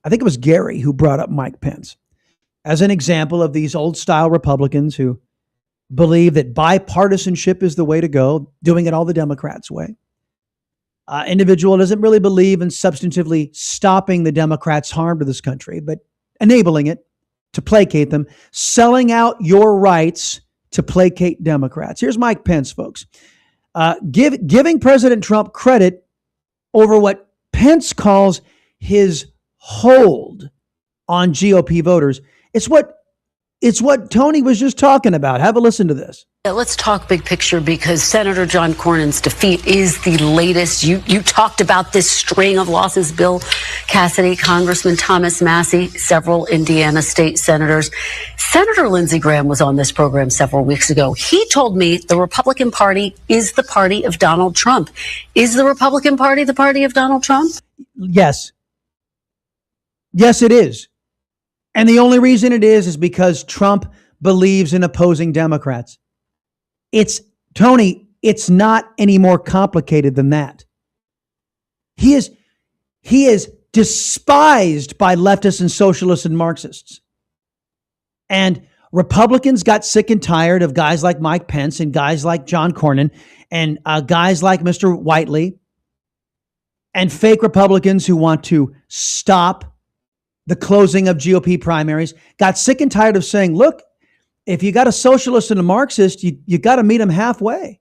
[SPEAKER 11] I think it was Gary who brought up Mike Pence as an example of these old style Republicans who believe that bipartisanship is the way to go, doing it all the Democrats' way. Individual doesn't really believe in substantively stopping the Democrats' harm to this country, but enabling it to placate them, selling out your rights to placate Democrats. Here's Mike Pence, folks. Giving President Trump credit over what Pence calls his hold on GOP voters. It's what Tony was just talking about. Have a listen to this.
[SPEAKER 1] Let's talk big picture, because Senator John Cornyn's defeat is the latest. You talked about this string of losses. Bill Cassidy, Congressman Thomas Massie, several Indiana state senators. Senator Lindsey Graham was on this program several weeks ago. He told me the Republican Party is the party of Donald Trump. Is the Republican Party the party of Donald Trump?
[SPEAKER 11] Yes. Yes, it is. And the only reason it is because Trump believes in opposing Democrats. Tony, it's not any more complicated than that. He is despised by leftists and socialists and Marxists. And Republicans got sick and tired of guys like Mike Pence and guys like John Cornyn and guys like Mr. Whiteley and fake Republicans who want to stop the closing of GOP primaries, got sick and tired of saying, look, if you got a socialist and a Marxist, you got to meet them halfway.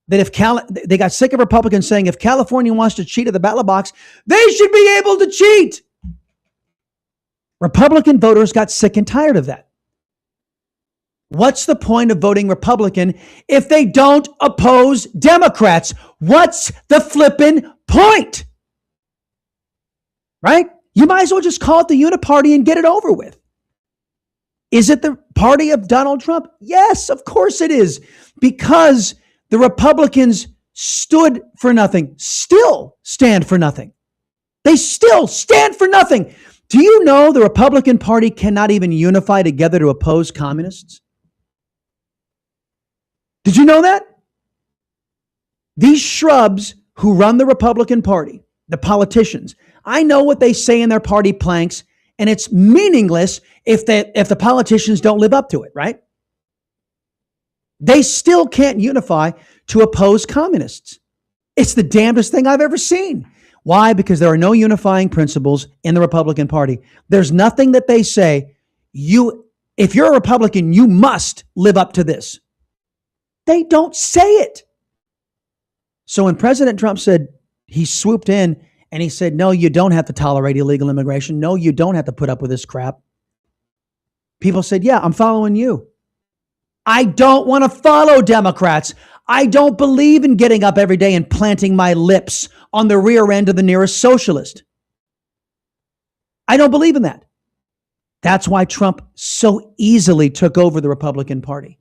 [SPEAKER 11] That if they got sick of Republicans saying, if California wants to cheat at the ballot box, they should be able to cheat. Republican voters got sick and tired of that. What's the point of voting Republican if they don't oppose Democrats? What's the flippin' point? Right? You might as well just call it the Uniparty and get it over with. Is it the party of Donald Trump? Yes, of course it is. Because the Republicans stood for nothing, still stand for nothing. They still stand for nothing. Do you know the Republican Party cannot even unify together to oppose communists? Did you know that? These shrubs who run the Republican Party, the politicians, I know what they say in their party planks, and it's meaningless if the politicians don't live up to it, right? They still can't unify to oppose communists. It's the damnedest thing I've ever seen. Why? Because there are no unifying principles in the Republican Party. There's nothing that they say, if you're a Republican, you must live up to this. They don't say it. So when President Trump said, he swooped in and he said, no, you don't have to tolerate illegal immigration. No, you don't have to put up with this crap. People said, yeah, I'm following you. I don't want to follow Democrats. I don't believe in getting up every day and planting my lips on the rear end of the nearest socialist. I don't believe in that. That's why Trump so easily took over the Republican Party,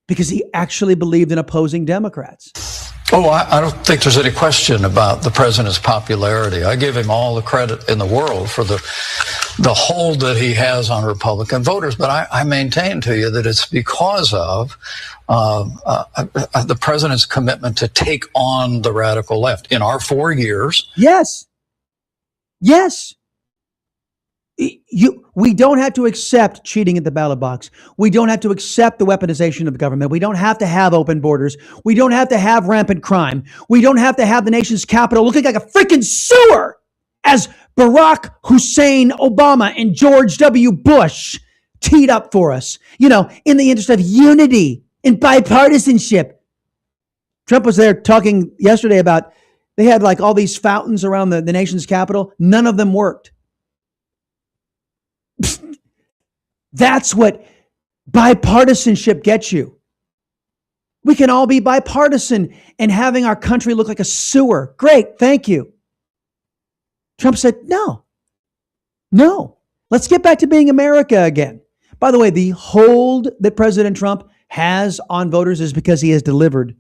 [SPEAKER 11] because he actually believed in opposing Democrats.
[SPEAKER 17] Oh, I don't think there's any question about the president's popularity. I give him all the credit in the world for the hold that he has on Republican voters. But I maintain to you that it's because of the president's commitment to take on the radical left. In our 4 years.
[SPEAKER 11] Yes. Yes. We don't have to accept cheating at the ballot box. We don't have to accept the weaponization of government. We don't have to have open borders. We don't have to have rampant crime. We don't have to have the nation's capital looking like a freaking sewer as Barack Hussein Obama and George W. Bush teed up for us, in the interest of unity and bipartisanship. Trump was there talking yesterday about they had like all these fountains around the nation's capital. None of them worked. That's what bipartisanship gets you. We can all be bipartisan and having our country look like a sewer. Great, thank you. Trump said, no. Let's get back to being America again. By the way, the hold that President Trump has on voters is because he has delivered.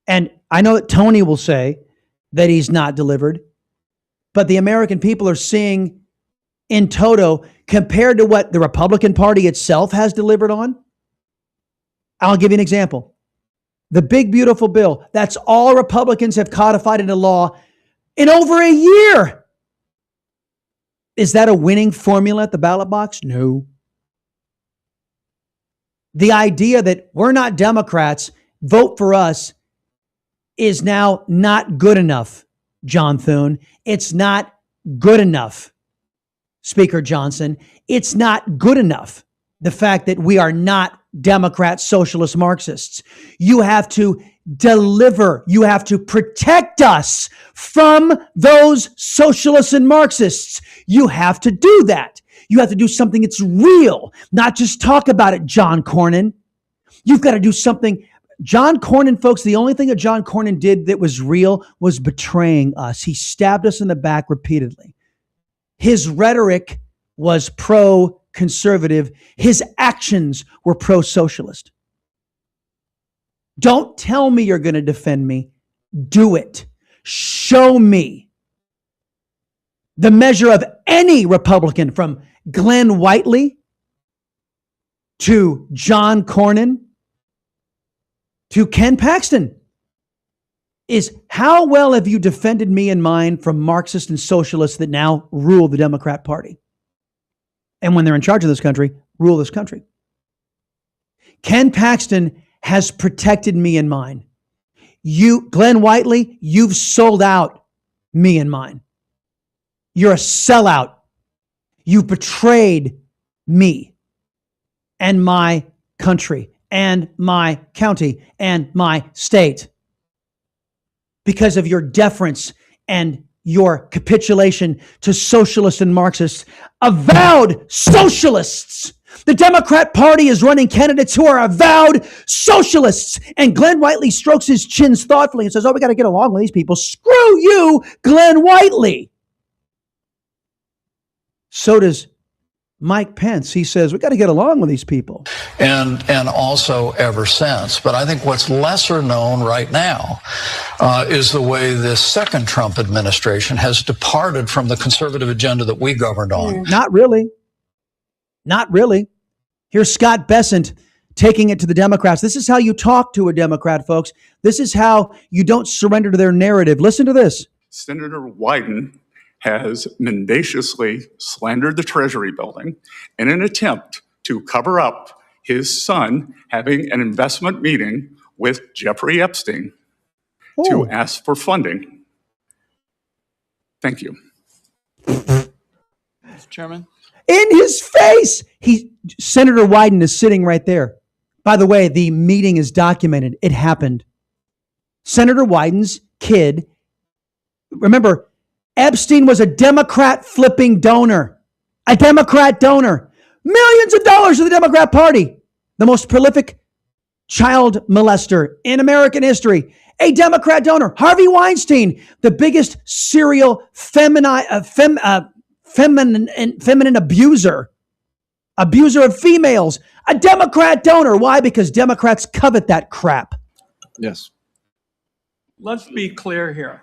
[SPEAKER 11] And I know that Tony will say that he's not delivered, but the American people are seeing in toto, compared to what the Republican Party itself has delivered on. I'll give you an example. The big, beautiful bill. That's all Republicans have codified into law in over a year. Is that a winning formula at the ballot box? No. The idea that we're not Democrats, vote for us, is now not good enough, John Thune. It's not good enough, Speaker Johnson. It's not good enough, the fact that we are not Democrat, socialist, Marxists. You have to deliver. You have to protect us from those socialists and Marxists. You have to do that. You have to do something that's real, not just talk about it, John Cornyn. You've got to do something. John Cornyn, folks, the only thing that John Cornyn did that was real was betraying us. He stabbed us in the back repeatedly. His rhetoric was pro-conservative. His actions were pro-socialist. Don't tell me you're going to defend me. Do it. Show me. The measure of any Republican, from Glenn Whiteley to John Cornyn to Ken Paxton, is how well have you defended me and mine from Marxists and socialists that now rule the Democrat Party? And when they're in charge of this country, rule this country. Ken Paxton has protected me and mine. You, Glenn Whiteley, you've sold out me and mine. You're a sellout. You betrayed me and my country and my county and my state because of your deference and your capitulation to socialists and Marxists, avowed socialists. The Democrat Party is running candidates who are avowed socialists. And Glenn Whiteley strokes his chins thoughtfully and says, oh, we got to get along with these people. Screw you, Glenn Whiteley. So does Mike Pence. He says, we got to get along with these people.
[SPEAKER 17] And also ever since. But I think what's lesser known right now is the way this second Trump administration has departed from the conservative agenda that we governed on.
[SPEAKER 11] Not really. Not really. Here's Scott Bessent taking it to the Democrats. This is how you talk to a Democrat, folks. This is how you don't surrender to their narrative. Listen to this.
[SPEAKER 3] Senator Wyden has mendaciously slandered the Treasury building in an attempt to cover up his son having an investment meeting with Jeffrey Epstein to ask for funding. Thank you.
[SPEAKER 18] Mr. Chairman.
[SPEAKER 11] In his face. Senator Wyden is sitting right there. By the way, the meeting is documented. It happened. Senator Wyden's kid, remember, Epstein was a Democrat flipping donor, a Democrat donor, millions of dollars to the Democrat Party, the most prolific child molester in American history, a Democrat donor. Harvey Weinstein, the biggest serial feminine abuser of females, a Democrat donor. Why? Because Democrats covet that crap.
[SPEAKER 3] Yes.
[SPEAKER 18] Let's be clear here.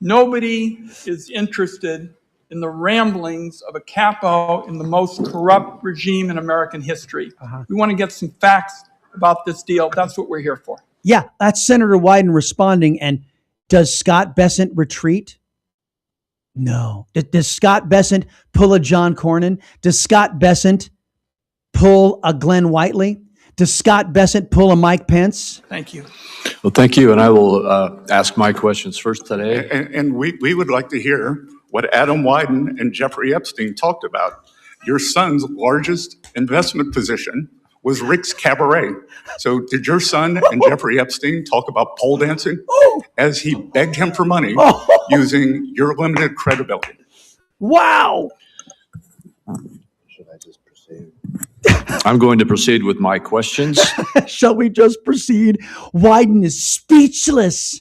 [SPEAKER 18] Nobody is interested in the ramblings of a capo in the most corrupt regime in American history. We want to get some facts about this deal. That's what we're here for.
[SPEAKER 11] Yeah, that's Senator Wyden responding. And does Scott Bessent retreat? No. Does Scott Bessent pull a John Cornyn? Does Scott Bessent pull a Glenn Whiteley? Does Scott Bessent pull a Mike Pence?
[SPEAKER 18] Thank you.
[SPEAKER 20] Well, thank you. And I will ask my questions first today.
[SPEAKER 3] And we would like to hear what Adam Wyden and Jeffrey Epstein talked about. Your son's largest investment position was Rick's Cabaret. So did your son and Jeffrey Epstein talk about pole dancing as he begged him for money using your limited credibility?
[SPEAKER 11] Wow.
[SPEAKER 20] Should I just proceed? I'm going to proceed with my questions.
[SPEAKER 11] Shall we just proceed? Wyden is speechless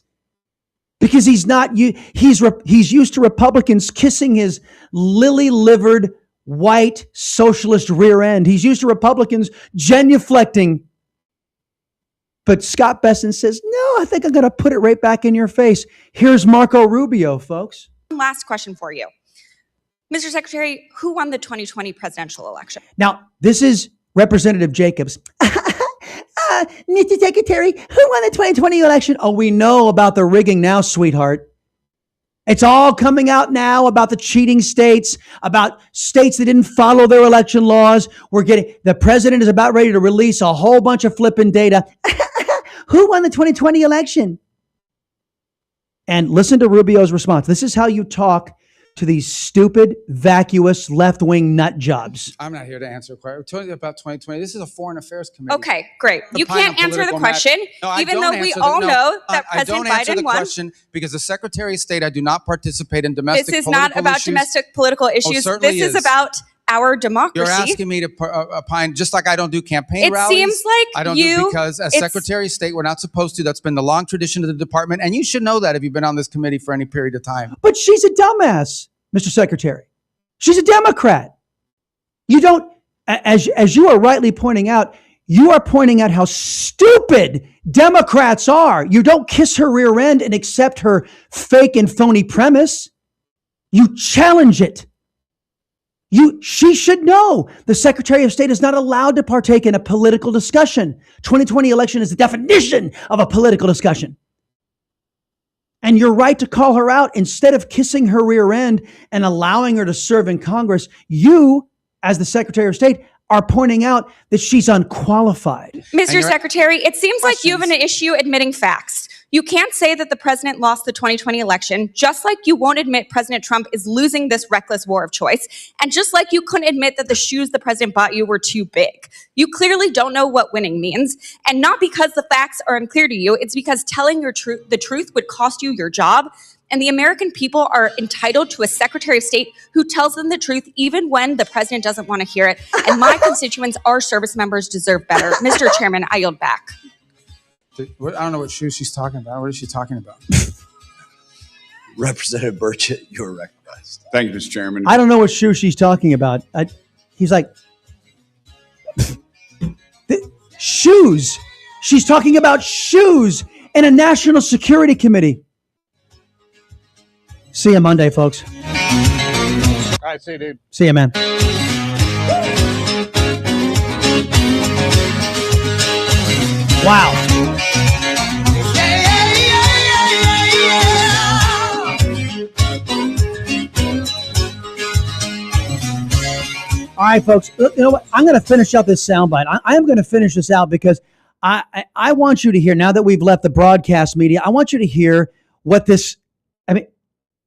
[SPEAKER 11] because he's used to Republicans kissing his lily-livered white socialist rear end. He's used to Republicans genuflecting. But Scott Bessent says, no, I think I'm going to put it right back in your face. Here's Marco Rubio, folks.
[SPEAKER 21] Last question for you. Mr. Secretary, who won the 2020 presidential election?
[SPEAKER 11] Now, this is Representative Jacobs. Mr. Secretary, who won the 2020 election? Oh, we know about the rigging now, sweetheart. It's all coming out now about the cheating states, about states that didn't follow their election laws. The president is about ready to release a whole bunch of flipping data. Who won the 2020 election? And listen to Rubio's response. This is how you talk to these stupid, vacuous, left-wing nut jobs.
[SPEAKER 2] I'm not here to answer a question. We're talking about 2020. This is a foreign affairs committee.
[SPEAKER 21] Okay, great. You can't answer the question, even though we all know that President Biden won.
[SPEAKER 2] Question because the Secretary of State, I do not participate in domestic
[SPEAKER 21] This is
[SPEAKER 2] political
[SPEAKER 21] not about
[SPEAKER 2] issues.
[SPEAKER 21] domestic political issues.
[SPEAKER 2] certainly
[SPEAKER 21] This is
[SPEAKER 2] is.
[SPEAKER 21] about our democracy.
[SPEAKER 2] You're asking me to opine, just like I don't do campaign
[SPEAKER 21] It
[SPEAKER 2] rallies.
[SPEAKER 21] seems like
[SPEAKER 2] I don't
[SPEAKER 21] you-
[SPEAKER 2] do because as
[SPEAKER 21] it's-
[SPEAKER 2] Secretary of State, we're not supposed to. That's been the long tradition of the department, and you should know that if you've been on this committee for any period of time.
[SPEAKER 11] But she's a dumbass, Mr. Secretary. She's a Democrat. You don't, as you are rightly pointing out, you are pointing out how stupid Democrats are. You don't kiss her rear end and accept her fake and phony premise. You challenge it. She should know the Secretary of State is not allowed to partake in a political discussion. 2020 election is the definition of a political discussion. And you're right to call her out. Instead of kissing her rear end and allowing her to serve in Congress, you, as the Secretary of State, are pointing out that she's unqualified.
[SPEAKER 21] Mr. Secretary, it seems like you have an issue admitting facts. You can't say that the president lost the 2020 election, just like you won't admit President Trump is losing this reckless war of choice, and just like you couldn't admit that the shoes the president bought you were too big. You clearly don't know what winning means, and not because the facts are unclear to you, it's because telling the truth would cost you your job, and the American people are entitled to a Secretary of State who tells them the truth even when the president doesn't want to hear it, and my constituents, our service members, deserve better. Mr. Chairman, I yield back.
[SPEAKER 2] I don't know what shoes she's talking about. What is she talking about?
[SPEAKER 7] Representative Burchett, you're recognized.
[SPEAKER 3] Thank you, Mr. Chairman.
[SPEAKER 11] I don't know what shoe she's talking about. He's like, shoes. She's talking about shoes in a national security committee. See you Monday, folks.
[SPEAKER 5] All right, see you, dude.
[SPEAKER 11] See you, man. Wow. All right, folks. You know what? I'm going to finish out this soundbite. I am going to finish this out because I want you to hear, now that we've left the broadcast media, I want you to hear what this,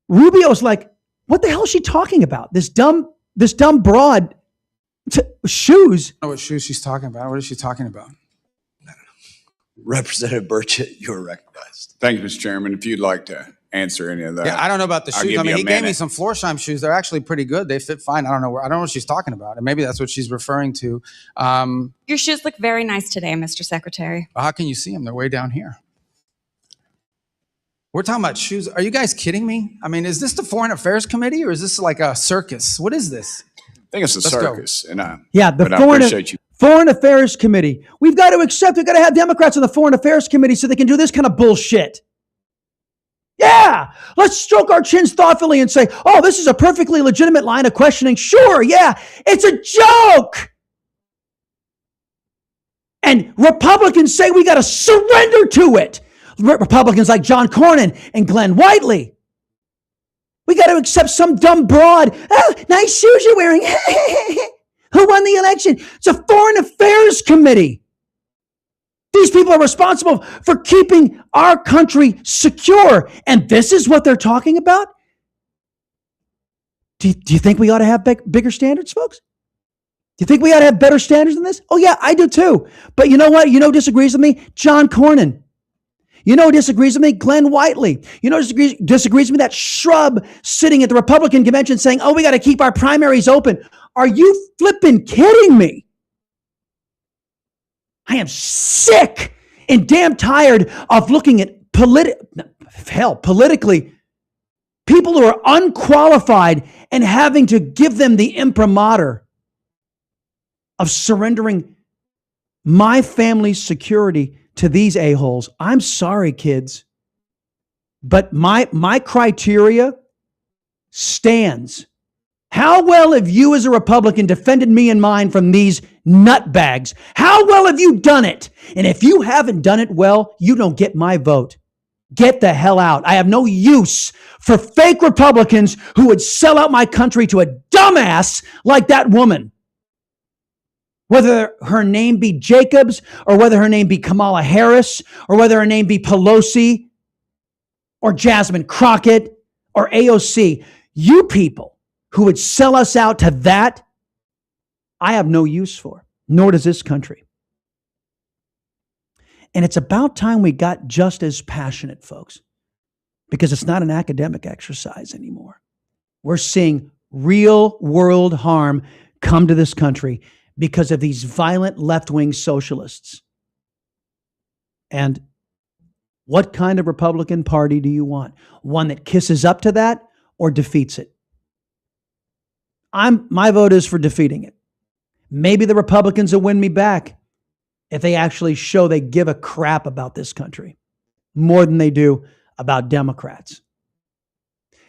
[SPEAKER 11] Rubio's like, what the hell is she talking about? This dumb broad shoes.
[SPEAKER 2] I don't know what shoes she's talking about. What is she talking about?
[SPEAKER 7] Representative Burchett, you're recognized.
[SPEAKER 3] Thank you, Mr. Chairman. If you'd like to answer any of that.
[SPEAKER 2] Yeah, I don't know about the
[SPEAKER 3] I'll
[SPEAKER 2] shoes.
[SPEAKER 3] give
[SPEAKER 2] I mean,
[SPEAKER 3] you a
[SPEAKER 2] he gave me
[SPEAKER 3] minute.
[SPEAKER 2] some Florsheim shoes. They're actually pretty good. They fit fine. I don't know what she's talking about. And maybe that's what she's referring to.
[SPEAKER 21] Your shoes look very nice today, Mr. Secretary.
[SPEAKER 2] How can you see them? They're way down here. We're talking about shoes. Are you guys kidding me? I mean, is this the Foreign Affairs Committee or is this like a circus? What is this?
[SPEAKER 3] I think it's a
[SPEAKER 2] Let's go.
[SPEAKER 3] circus.
[SPEAKER 11] Yeah, the
[SPEAKER 3] but I appreciate you.
[SPEAKER 11] Foreign Affairs Committee. We've got to accept, we've got to have Democrats on the Foreign Affairs Committee so they can do this kind of bullshit. Yeah, let's stroke our chins thoughtfully and say, oh, this is a perfectly legitimate line of questioning. Sure, yeah, it's a joke. And Republicans say we got to surrender to it. Republicans like John Cornyn and Glenn Whiteley. We got to accept some dumb broad. Oh, nice shoes you're wearing. Who won the election? It's a Foreign Affairs Committee. These people are responsible for keeping our country secure. And this is what they're talking about? Do you think we ought to have bigger standards, folks? Do you think we ought to have better standards than this? Oh, yeah, I do too. But you know what? You know who disagrees with me? John Cornyn. You know who disagrees with me? Glenn Whiteley. You know who disagrees with me? That shrub sitting at the Republican convention saying, oh, we got to keep our primaries open. Are you flipping kidding me? I am sick and damn tired of looking at politically, people who are unqualified and having to give them the imprimatur of surrendering my family's security to these a-holes. I'm sorry, kids, but my criteria stands. How well have you as a Republican defended me and mine from these nutbags. How well have you done it? And if you haven't done it well, you don't get my vote. Get the hell out. I have no use for fake Republicans who would sell out my country to a dumbass like that woman. Whether her name be Jacobs, or whether her name be Kamala Harris, or whether her name be Pelosi, or Jasmine Crockett, or AOC, you people who would sell us out to that, I have no use for, nor does this country. And it's about time we got just as passionate, folks, because it's not an academic exercise anymore. We're seeing real world harm come to this country because of these violent left-wing socialists. And what kind of Republican Party do you want? One that kisses up to that or defeats it? My vote is for defeating it. Maybe the Republicans will win me back if they actually show they give a crap about this country more than they do about Democrats.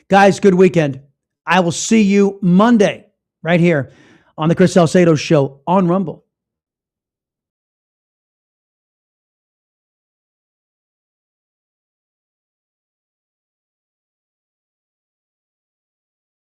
[SPEAKER 11] Guys, good weekend. I will see you Monday right here on the Chris Salcedo Show on Rumble.